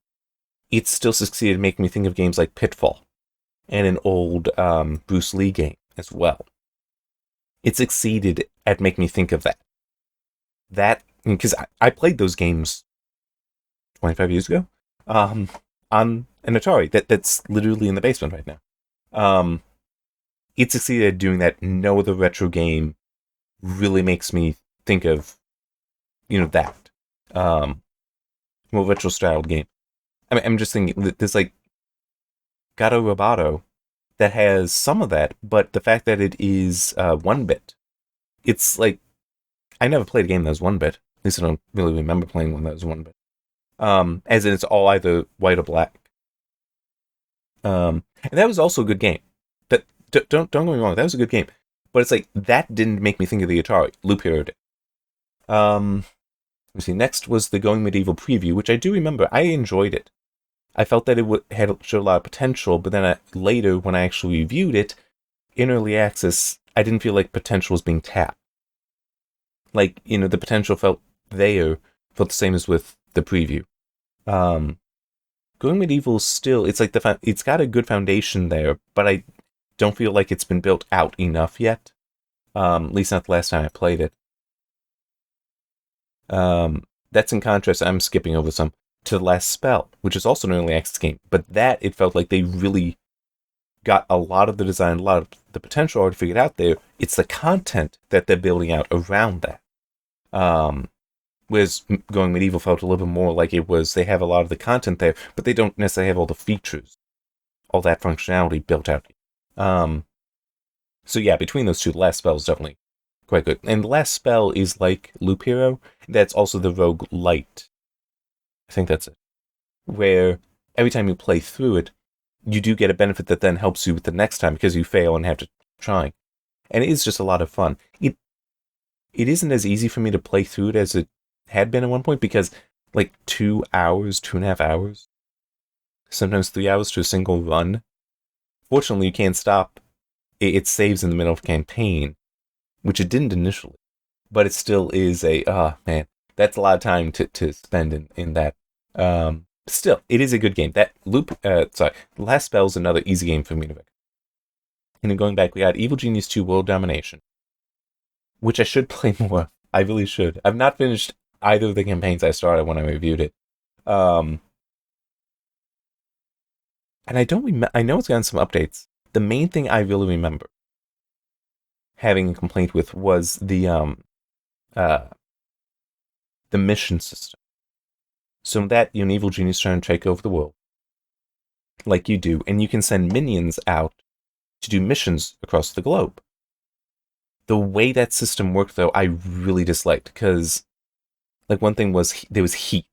Speaker 1: it still succeeded making me think of games like Pitfall and an old Bruce Lee game as well. It succeeded at making me think of that. Because I played those games 25 years ago on an Atari that's literally in the basement right now. It succeeded at doing that. No other retro game really makes me think of, that. More retro-styled game. I mean, I'm just thinking that there's like Gato Roboto that has some of that, but the fact that it is 1-bit, it's like, I never played a game that was 1-bit. At least I don't really remember playing one that was 1-bit. As in it's all either white or black. And that was also a good game. Don't get me wrong, that was a good game. But it's like, that didn't make me think of the Atari. Loop Hero did. Let me see, next was the Going Medieval preview, which I do remember. I enjoyed it. I felt that it had showed a lot of potential, but then later, when I actually reviewed it, in early access, I didn't feel like potential was being tapped. Like, the potential felt the same as with the preview. Going Medieval still, it's like it's got a good foundation there, but I don't feel like it's been built out enough yet. At least not the last time I played it. That's in contrast, I'm skipping over some, to The Last Spell, which is also an early access game. But that, it felt like they really got a lot of the design, a lot of the potential already figured out there. It's the content that they're building out around that. Whereas Going Medieval felt a little bit more like it was, they have a lot of the content there, but they don't necessarily have all the features, all that functionality built out. So yeah, between those two, The Last Spell is definitely quite good. And The Last Spell is like Loop Hero. That's also the roguelite. I think that's it. where every time you play through it, you do get a benefit that then helps you with the next time because you fail and have to try. And it is just a lot of fun. It isn't as easy for me to play through it as it had been at one point because like 2 hours, 2.5 hours, sometimes 3 hours to a single run. Fortunately, you can't stop. It saves in the middle of a campaign, which it didn't initially. But it still is man, that's a lot of time to spend in that. Still, it is a good game. That Last Spell is another easy game for me to pick. And then going back, we got Evil Genius 2 World Domination, which I should play more. I really should. I've not finished either of the campaigns I started when I reviewed it. And I don't I know it's gotten some updates. The main thing I really remember having a complaint with was the mission system. So in that, you're an evil genius trying to take over the world, like you do, and you can send minions out to do missions across the globe. The way that system worked, though, I really disliked, because, like, one thing was, there was heat.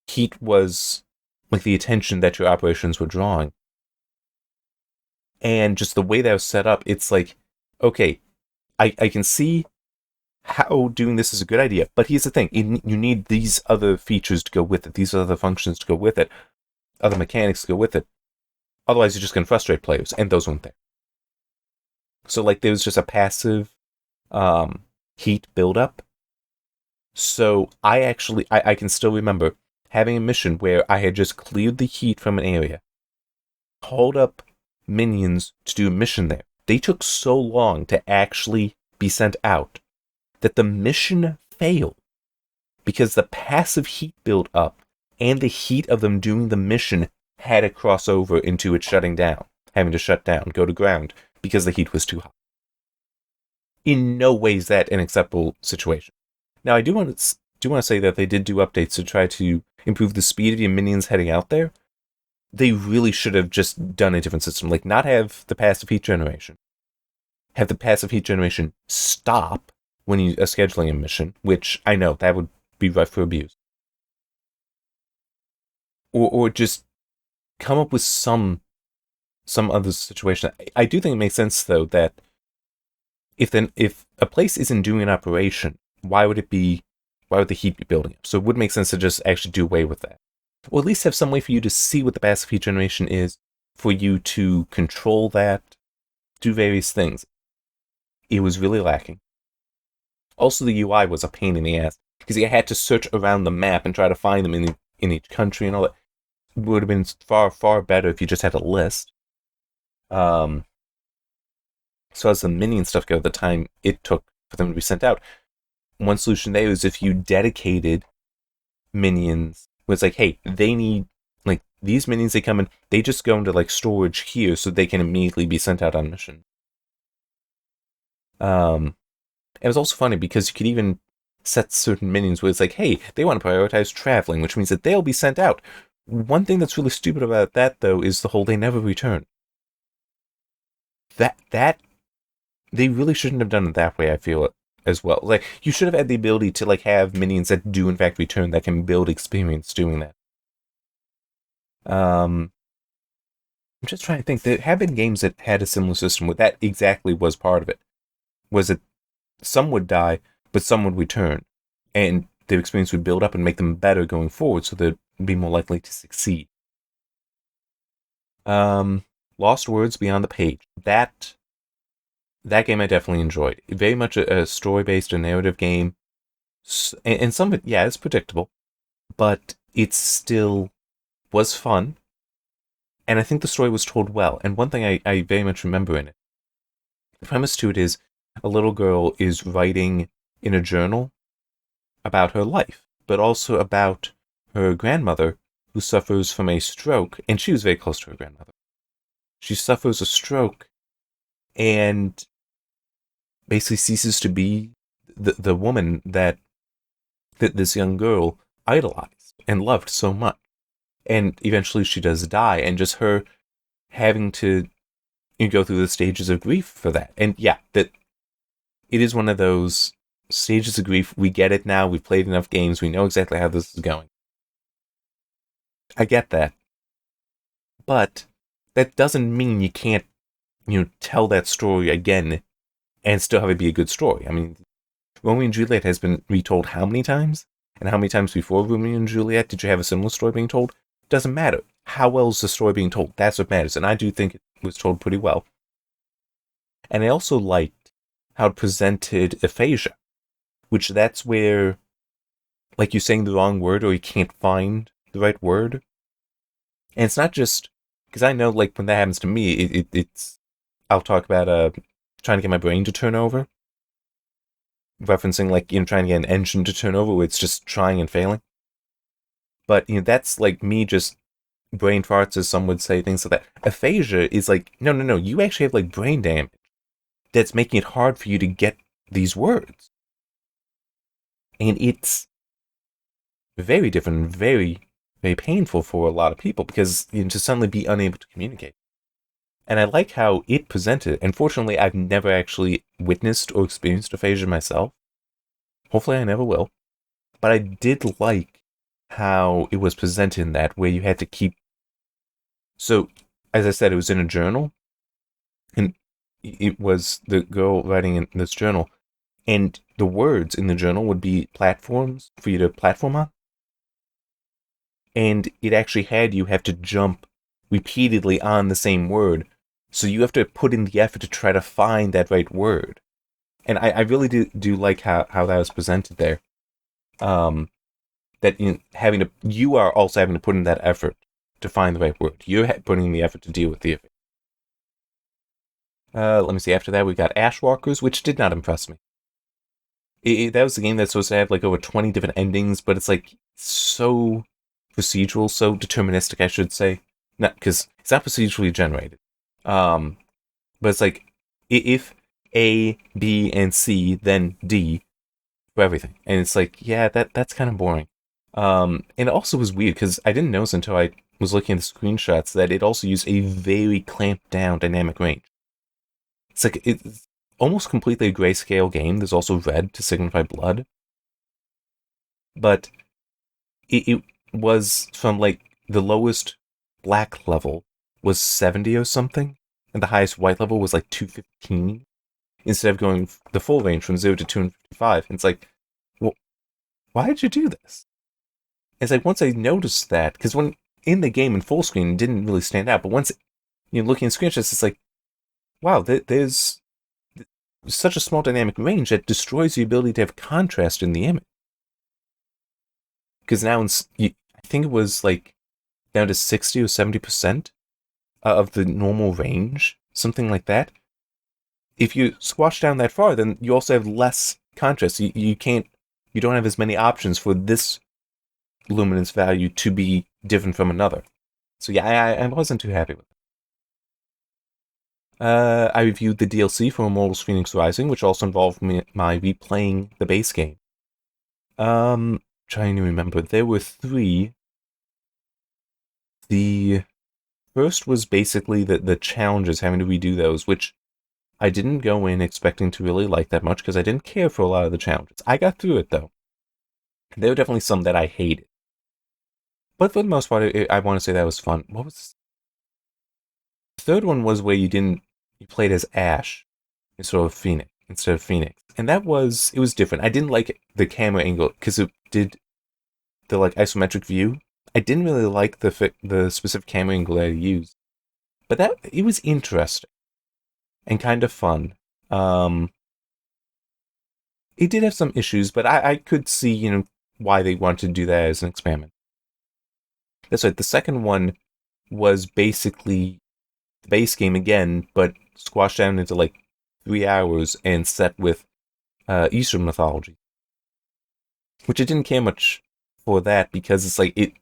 Speaker 1: Heat was, like, the attention that your operations were drawing. And just the way that was set up, it's like, okay, I can see how doing this is a good idea, but here's the thing, you need these other features to go with it, these other functions to go with it, other mechanics to go with it. Otherwise, you're just going to frustrate players, and those weren't there. So, like, there was just a passive heat buildup. So, I can still remember having a mission where I had just cleared the heat from an area, called up minions to do a mission there. They took so long to actually be sent out that the mission failed because the passive heat built up and the heat of them doing the mission had to cross over into it shutting down, having to shut down, go to ground, because the heat was too hot. In no way is that an acceptable situation. Now, I do want to say that they did do updates to try to improve the speed of your minions heading out there. They really should have just done a different system, like not have the passive heat generation. Have the passive heat generation stop when you are scheduling a mission, which I know that would be ripe for abuse. Or just come up with some other situation. I do think it makes sense, though, that if a place isn't doing an operation, why would the heat be building up? So it would make sense to just actually do away with that. Or at least have some way for you to see what the passive heat generation is, for you to control that, do various things. It was really lacking. Also, the UI was a pain in the ass, because you had to search around the map and try to find them in each country and all that. It would have been far, far better if you just had a list. So as the minion stuff goes, the time it took for them to be sent out, one solution there is if you dedicated minions, where it's like, hey, they need, like, these minions, they come in, they just go into, like, storage here so they can immediately be sent out on mission. It was also funny because you could even set certain minions where it's like, hey, they want to prioritize traveling, which means that they'll be sent out. One thing that's really stupid about that, though, is the whole they never return. That they really shouldn't have done it that way, I feel, as well. Like, you should have had the ability to, like, have minions that do in fact return, that can build experience doing that. I'm just trying to think. There have been games that had a similar system where that exactly was part of it. Was it some would die, but some would return, and their experience would build up and make them better going forward, so they'd be more likely to succeed. Lost Words Beyond the Page. That game I definitely enjoyed. Very much a story-based, a narrative game, and some of it, yeah, it's predictable, but it still was fun, and I think the story was told well. And one thing I very much remember in it, the premise to it is, a little girl is writing in a journal about her life, but also about her grandmother, who suffers from a stroke, and she was very close to her grandmother. She suffers a stroke and basically ceases to be the woman that this young girl idolized and loved so much. And eventually she does die, and just her having to go through the stages of grief for that. And yeah, that it is one of those stages of grief. We get it now. We've played enough games. We know exactly how this is going. I get that. But that doesn't mean you can't, tell that story again and still have it be a good story. I mean, Romeo and Juliet has been retold how many times? And how many times before Romeo and Juliet did you have a similar story being told? Doesn't matter. How well is the story being told? That's what matters. And I do think it was told pretty well. And I also liked how it presented aphasia, which that's where, like, you're saying the wrong word or you can't find the right word. And it's not just, because I know, like, when that happens to me, it's, I'll talk about trying to get my brain to turn over. Referencing, like, trying to get an engine to turn over where it's just trying and failing. But, that's like me just brain farts, as some would say, things like that. Aphasia is like, no, you actually have, like, brain damage that's making it hard for you to get these words. And it's very different, very, very painful for a lot of people because to suddenly be unable to communicate. And I like how it presented. Unfortunately, I've never actually witnessed or experienced aphasia myself. Hopefully I never will. But I did like how it was presented in that, where you had to keep... So, as I said, it was in a journal. And it was the girl writing in this journal. And the words in the journal would be platforms for you to platform on. And it actually had you have to jump repeatedly on the same word. So you have to put in the effort to try to find that right word. And I really do like how that was presented there. That you are also having to put in that effort to find the right word. You're putting in the effort to deal with the effort. Let me see. After that, we got Ashwalkers, which did not impress me. That was a game that's supposed to have like over 20 different endings, but it's like so procedural, so deterministic, I should say. Not because it's not procedurally generated. But it's like if A, B, and C, then D for everything. And it's like, yeah, that's kind of boring. And it also was weird because I didn't notice until I was looking at the screenshots that it also used a very clamped down dynamic range. It's like it's almost completely a grayscale game. There's also red to signify blood. But it was from like the lowest black level was 70 or something, and the highest white level was like 215, instead of going the full range from 0 to 255. And it's like, well, why did you do this? And it's like, once I noticed that, because when in the game in full screen, it didn't really stand out, but once, looking at screenshots, it's like, wow, there's such a small dynamic range that destroys the ability to have contrast in the image. Because now, I think it was like down to 60 or 70% of the normal range, something like that. If you squash down that far, then you also have less contrast. You don't have as many options for this luminance value to be different from another. So yeah, I wasn't too happy with it. I reviewed the DLC for Immortals Phoenix Rising, which also involved my replaying the base game. Trying to remember, there were 3. The first was basically the challenges, having to redo those, which I didn't go in expecting to really like that much because I didn't care for a lot of the challenges. I got through it though. There were definitely some that I hated. But for the most part, I want to say that was fun. What was the third one? Was where you played as Ash instead of Phoenix. And it was different. I didn't like the camera angle because it did the like isometric view. I didn't really like the specific camera angle that I used. But it was interesting and kind of fun. It did have some issues, but I could see, why they wanted to do that as an experiment. That's right. The second one was basically the base game again, but squashed down into like 3 hours and set with Eastern mythology. Which I didn't care much for that because it's like it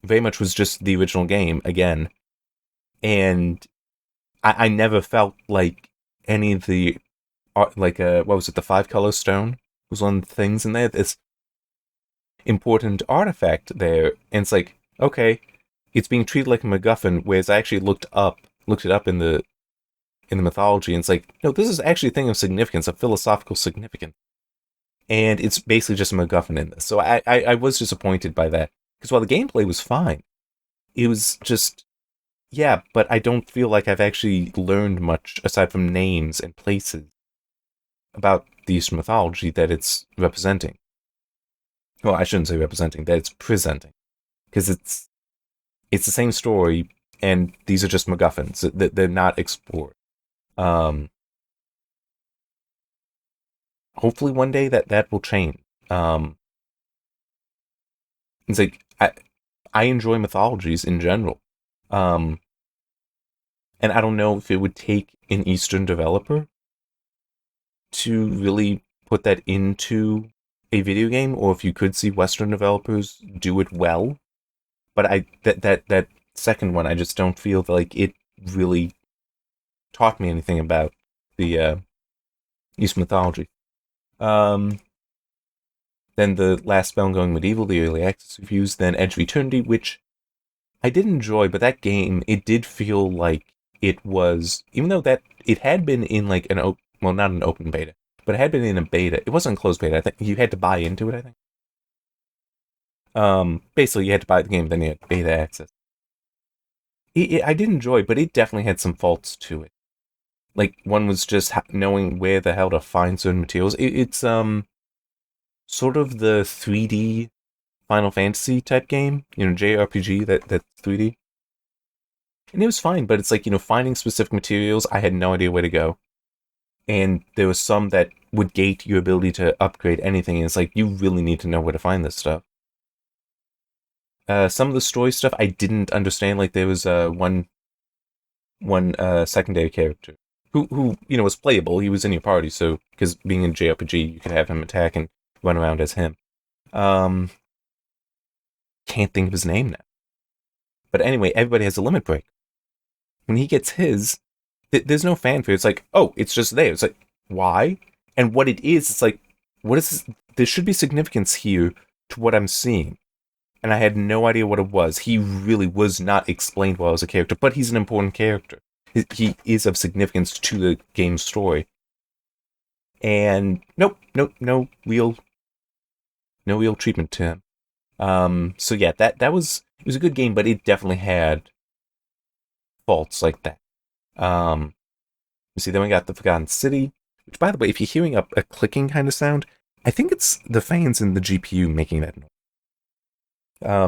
Speaker 1: very much was just the original game again. And I never felt like any of the what was it, the 5-color stone was one of the things in there. This important artifact there, and it's like, okay, it's being treated like a MacGuffin, whereas I actually looked it up in the mythology, and it's like, no, this is actually a thing of significance, of philosophical significance. And it's basically just a MacGuffin in this. So I was disappointed by that. Because while the gameplay was fine, it was just, yeah, but I don't feel like I've actually learned much aside from names and places about the Eastern mythology that it's representing. Well, I shouldn't say representing, that it's presenting. Because it's the same story, and these are just MacGuffins. They're not explored. Hopefully one day that will change. It's like, I enjoy mythologies in general. And I don't know if it would take an Eastern developer to really put that into a video game, or if you could see Western developers do it well. But that second one, I just don't feel like it really taught me anything about the Eastern mythology. Then the last spell going medieval, the early access reviews, then Edge of Eternity, which I did enjoy, but that game, it did feel like it was, even though that it had been in like well, not an open beta, but it had been in a beta. It wasn't a closed beta. I think you had to buy into it, I think. Basically, you had to buy the game, then you had beta access. I did enjoy, but it definitely had some faults to it. Like, one was just knowing where the hell to find certain materials. It's sort of the 3D Final Fantasy type game, JRPG that's 3D. And it was fine, but it's like, finding specific materials, I had no idea where to go. And there was some that would gate your ability to upgrade anything, and it's like, you really need to know where to find this stuff. Some of the story stuff I didn't understand, like there was one secondary character who was playable. He was in your party, so because being in JRPG, you could have him attack and run around as him. Can't think of his name now. But anyway, everybody has a limit break. When he gets his, there's no fanfare. It's like, oh, it's just there. It's like, why? And what it is, it's like, what is this? There should be significance here to what I'm seeing. And I had no idea what it was. He really was not explained well as a character, but he's an important character. He is of significance to the game's story. And no real treatment to him. So yeah, it was a good game, but it definitely had faults like that. You see, then we got the Forgotten City, which, by the way, if you're hearing a clicking kind of sound, I think it's the fans in the GPU making that noise.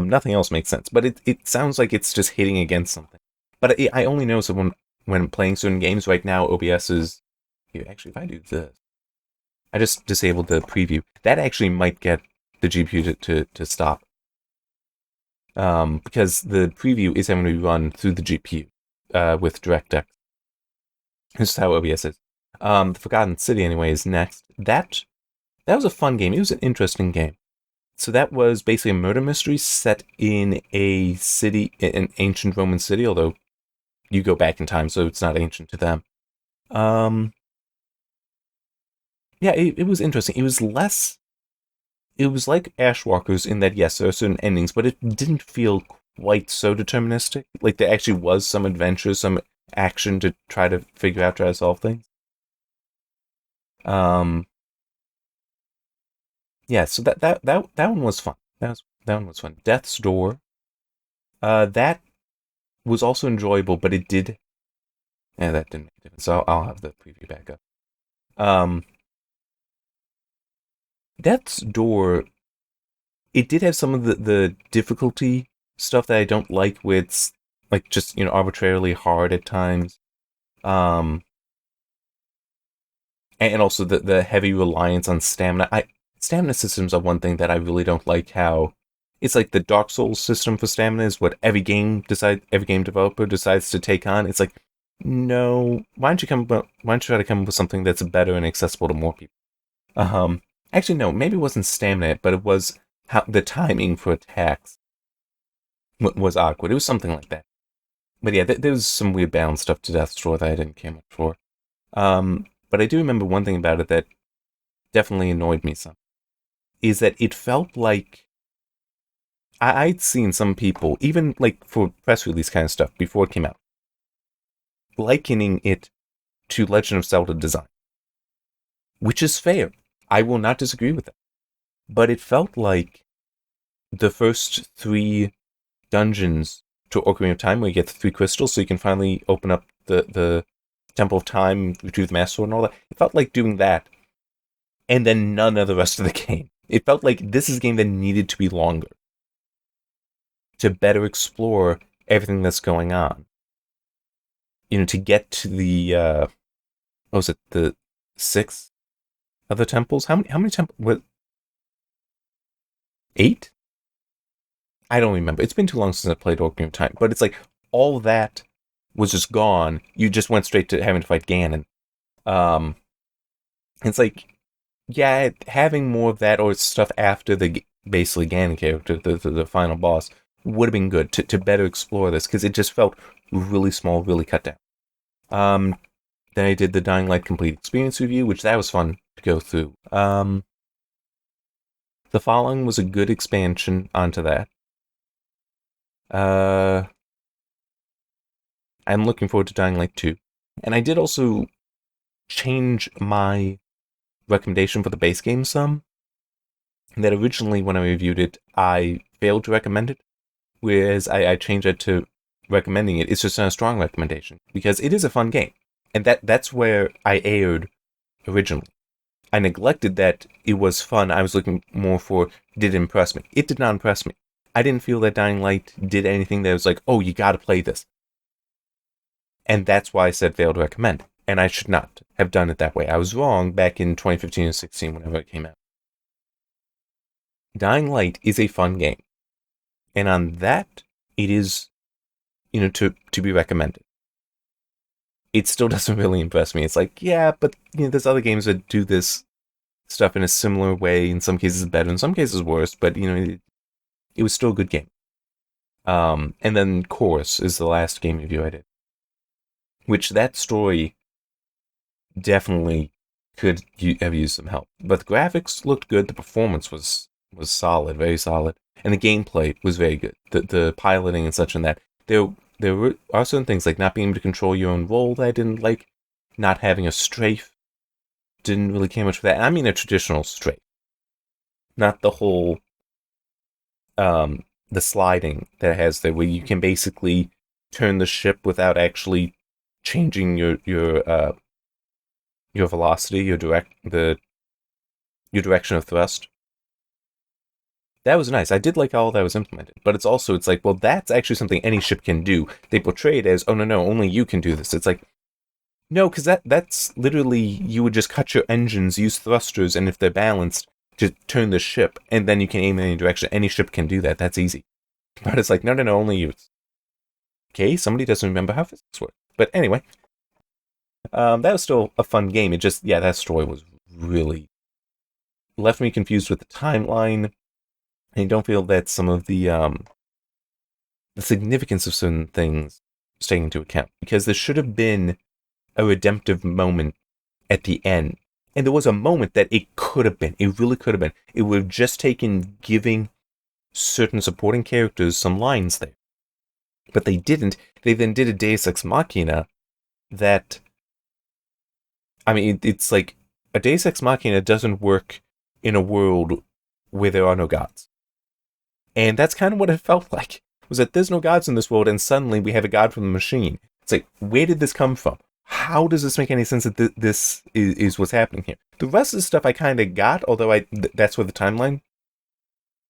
Speaker 1: Nothing else makes sense, but it sounds like it's just hitting against something. But I only notice that when playing certain games right now, OBS is... Here, actually, if I do this... I just disabled the preview. That actually might get the GPU to stop. Because the preview is having to be run through the GPU with DirectX. This is how OBS is. The Forgotten City, anyway, is next. That was a fun game. It was an interesting game. So that was basically a murder mystery set in a city, an ancient Roman city, although you go back in time, so it's not ancient to them. Yeah, it was interesting. It was like Ashwalkers in that, yes, there are certain endings, but it didn't feel quite so deterministic. Like there actually was some adventure, some action to try to solve things. Yeah, so that one was fun. That one was fun. Death's Door. That was also enjoyable, but it did. Yeah, that didn't make a difference. So I'll have the preview back up. Death's Door. It did have some of the difficulty stuff that I don't like, where it's like just arbitrarily hard at times. And also the heavy reliance on stamina. Stamina systems are one thing that I really don't like. How it's like the Dark Souls system for stamina is what every game developer decides to take on. It's like, no, why don't you try to come up with something that's better and accessible to more people? Actually, no, maybe it wasn't stamina, but it was how the timing for attacks was awkward. It was something like that. But yeah, there was some weird balance stuff to Death's Door that I didn't care much for. But I do remember one thing about it that definitely annoyed me some. Is that it felt like I'd seen some people, even like for press release kind of stuff before it came out, likening it to Legend of Zelda design. Which is fair. I will not disagree with that. But it felt like the first 3 dungeons to Ocarina of Time, where you get the 3 crystals, so you can finally open up the Temple of Time, retrieve the Master Sword and all that. It felt like doing that, and then none of the rest of the game. It felt like this is a game that needed to be longer to better explore everything that's going on. To get to the, what was it, the 6 other temples? How many temples? What? 8? I don't remember. It's been too long since I played Ocarina of Time, but it's like all that was just gone. You just went straight to having to fight Ganon. It's like, yeah, having more of that or stuff after the basically Ganon character, the final boss, would have been good to better explore this, because it just felt really small, really cut down. Then I did the Dying Light Complete Experience review, which that was fun to go through. The following was a good expansion onto that. I'm looking forward to Dying Light 2. And I did also change my recommendation for the base game some. That originally, when I reviewed it, I failed to recommend it. Whereas I changed it to recommending it. It's just not a strong recommendation, because it is a fun game. And that's where I erred originally. I neglected that it was fun. I was looking more for, did it impress me? It did not impress me. I didn't feel that Dying Light did anything that was like, oh, you gotta play this. And that's why I said fail to recommend. And I should not have done it that way. I was wrong back in 2015 or 16, whenever it came out. Dying Light is a fun game. And on that, it is, to be recommended. It still doesn't really impress me. It's like, yeah, but there's other games that do this stuff in a similar way. In some cases better, in some cases worse, but it was still a good game. And then Chorus is the last game review I did. Which that story definitely could have used some help. But the graphics looked good, the performance was solid, very solid. And the gameplay was very good. The piloting and such and that. There are certain things, like not being able to control your own role, that I didn't like. Not having a strafe. Didn't really care much for that. I mean a traditional strafe. Not the whole, the sliding that it has there, where you can basically turn the ship without actually changing your velocity, your direction of thrust. That was nice. I did like how all that was implemented. But it's like, well, that's actually something any ship can do. They portray it as, oh, no, only you can do this. It's like, no, because that's literally, you would just cut your engines, use thrusters, and if they're balanced, to turn the ship, and then you can aim in any direction. Any ship can do that. That's easy. But it's like, no, only you. Okay, somebody doesn't remember how physics work. But anyway, that was still a fun game. It just, that story was really, left me confused with the timeline. And I don't feel that some of the significance of certain things was taken into account. Because there should have been a redemptive moment at the end. And there was a moment that it could have been. It really could have been. It would have just taken giving certain supporting characters some lines there. But they didn't. They then did a Deus Ex Machina that, I mean, it's like, a Deus Ex Machina doesn't work in a world where there are no gods. And that's kind of what it felt like. Was that there's no gods in this world, and suddenly we have a god from the machine. It's like, where did this come from? How does this make any sense that this is what's happening here? The rest of the stuff I kind of got, although that's where the timeline,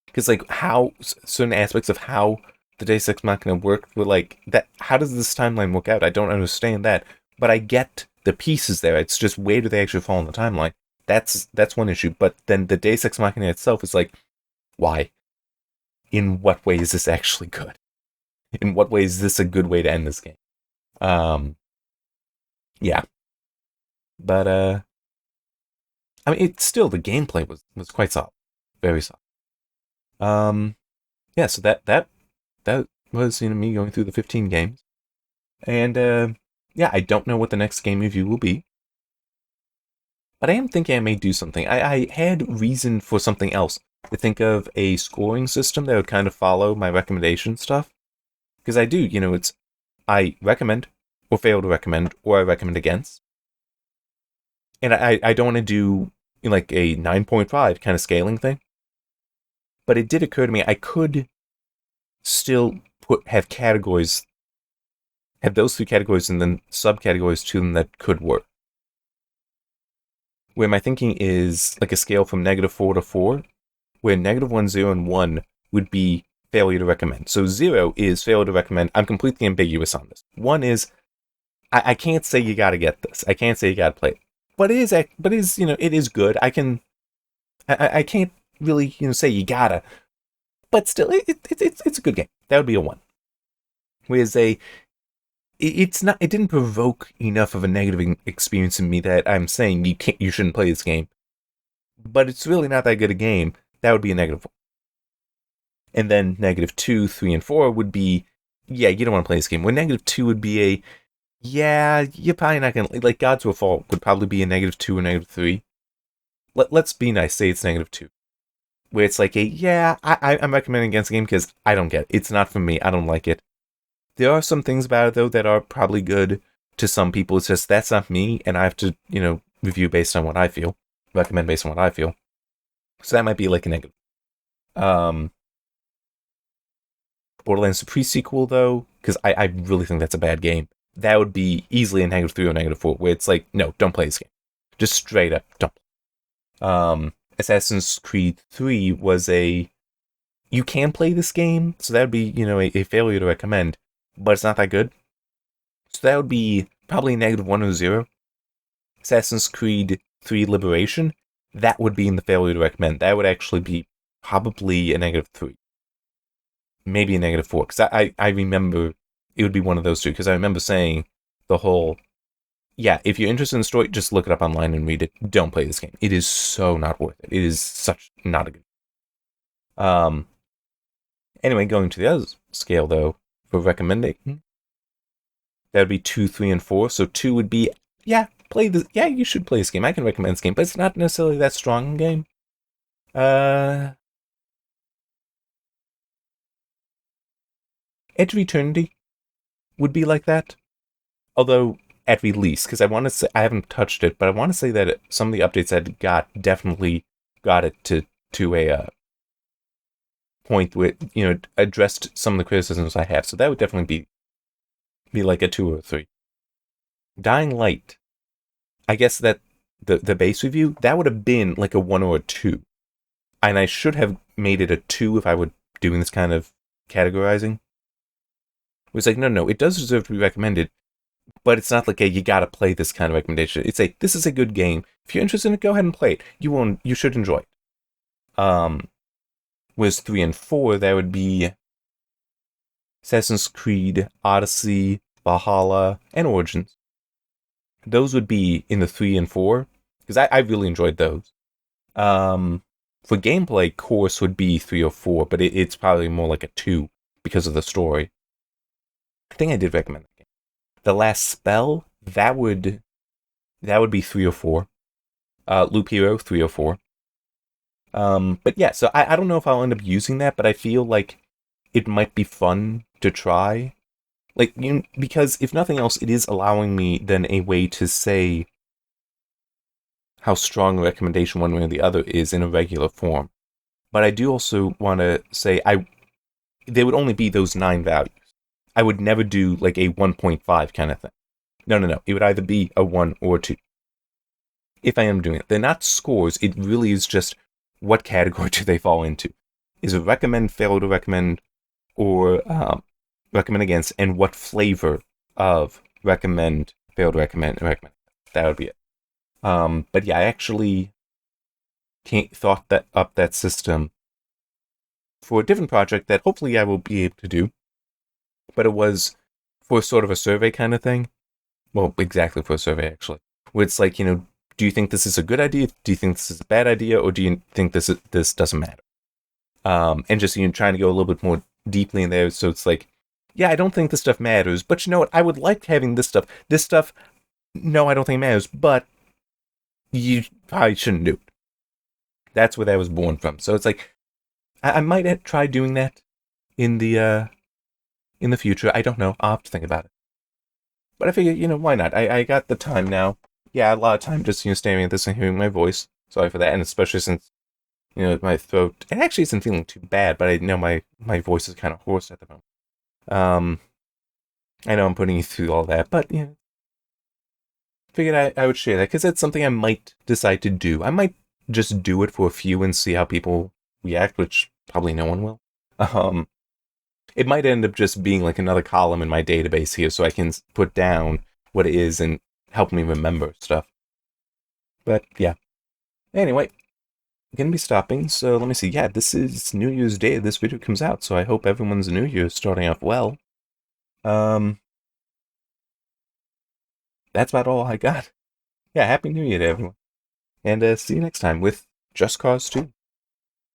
Speaker 1: because like how certain aspects of how the Deus Ex Machina worked were like that. How does this timeline work out? I don't understand that, but I get the pieces there. It's just, where do they actually fall in the timeline? That's one issue. But then the Deus Ex Machina itself is like, why? In what way is this actually good? In what way is this a good way to end this game? Yeah. But, I mean, it's still, the gameplay was quite solid. Very solid. Yeah, so that was, me going through the 15 games. And, yeah, I don't know what the next game review will be. But I am thinking I may do something. I had reason for something else. To think of a scoring system that would kind of follow my recommendation stuff. Because I do, it's, I recommend, or fail to recommend, or I recommend against. And I don't want to do like a 9.5 kind of scaling thing. But it did occur to me I could still have categories, have those 3 categories and then subcategories to them that could work. Where my thinking is like a scale from -4 to 4, where -1, 0, and 1 would be failure to recommend. So 0 is failure to recommend. I'm completely ambiguous on this. 1 is, I can't say you gotta get this. I can't say you gotta play it. But it is, it is good. I can't really, say you gotta. But still, it's a good game. That would be a 1. Whereas it didn't provoke enough of a negative experience in me that I'm saying you shouldn't play this game. But it's really not that good a game. That would be a -1. And then -2, 3, and 4 would be, yeah, you don't want to play this game. Where -2 would be yeah, you're probably not going to, like, Gods Will Fall would probably be a -2 or -3. Let's be nice, say it's -2. Where it's like I'm recommending against the game because I don't get it. It's not for me. I don't like it. There are some things about it, though, that are probably good to some people. It's just, that's not me, and I have to, review based on what I feel. Recommend based on what I feel. So that might be like a negative. Borderlands the pre-sequel, though, because I really think that's a bad game. That would be easily a -3 or -4, where it's like, no, don't play this game. Just straight up, don't. Assassin's Creed 3 was you can play this game, so that would be, a failure to recommend, but it's not that good. So that would be probably -1 or 0. Assassin's Creed 3 Liberation, that would be in the failure to recommend. That would actually be probably a -3. Maybe a -4, because I remember it would be one of those two, because I remember saying the whole, yeah, if you're interested in the story, just look it up online and read it. Don't play this game. It is so not worth it. It is such not a good game. Anyway, going to the other scale, though, for recommending, that would be 2, 3, and 4. So 2 would be, play this. Yeah, you should play this game. I can recommend this game, but it's not necessarily that strong a game. Edge of Eternity would be like that. Although, at release, because I want to say, I haven't touched it, but I want to say that some of the updates I got definitely got it to a point where, addressed some of the criticisms I have. So that would definitely be like a 2 or a 3. Dying Light, I guess that the base review, that would have been like a 1 or a 2. And I should have made it a 2 if I were doing this kind of categorizing. It was like, no, it does deserve to be recommended, but it's not like you gotta play this kind of recommendation. It's this is a good game. If you're interested in it, go ahead and play it. You should enjoy it. Was 3 and 4, that would be Assassin's Creed, Odyssey, Valhalla, and Origins. Those would be in the 3 and 4, because I really enjoyed those. For gameplay, course would be 3 or 4, but it's probably more like a 2 because of the story. I think I did recommend that game. The Last Spell, that would be 3 or 4. Loop Hero, 3 or 4. But yeah, so I don't know if I'll end up using that, but I feel like it might be fun to try. Like, because if nothing else, it is allowing me then a way to say how strong a recommendation one way or the other is in a regular form. But I do also want to say there would only be those 9 values. I would never do like a 1.5 kind of thing. No. It would either be a 1 or a 2. If I am doing it. They're not scores. It really is just what category do they fall into. Is it recommend, fail to recommend, or recommend against, and what flavor of recommend, fail to recommend, and recommend. That would be it. But yeah, I actually thought up that system for a different project that hopefully I will be able to do. But it was for sort of a survey kind of thing. Well, exactly for a survey, actually. Where it's like, do you think this is a good idea? Do you think this is a bad idea? Or do you think this doesn't matter? And just, trying to go a little bit more deeply in there. So it's like, yeah, I don't think this stuff matters. But you know what? I would like having this stuff. This stuff, no, I don't think matters. But you probably shouldn't do it. That's where that was born from. So it's like, I might try doing that in the future. I don't know. I'll have to think about it. But I figure, why not? I got the time now. Yeah, a lot of time just, staring at this and hearing my voice. Sorry for that. And especially since, my throat, it actually isn't feeling too bad, but I know my voice is kind of hoarse at the moment. I know I'm putting you through all that, but yeah, figured I would share that because it's something I might decide to do. I might just do it for a few and see how people react, which probably no one will. It might end up just being like another column in my database here, so I can put down what it is and help me remember stuff. But yeah. Anyway, I'm gonna be stopping, so let me see. Yeah, this is New Year's Day. This video comes out, so I hope everyone's New Year is starting off well. That's about all I got. Yeah, Happy New Year to everyone. And see you next time with Just Cause 2.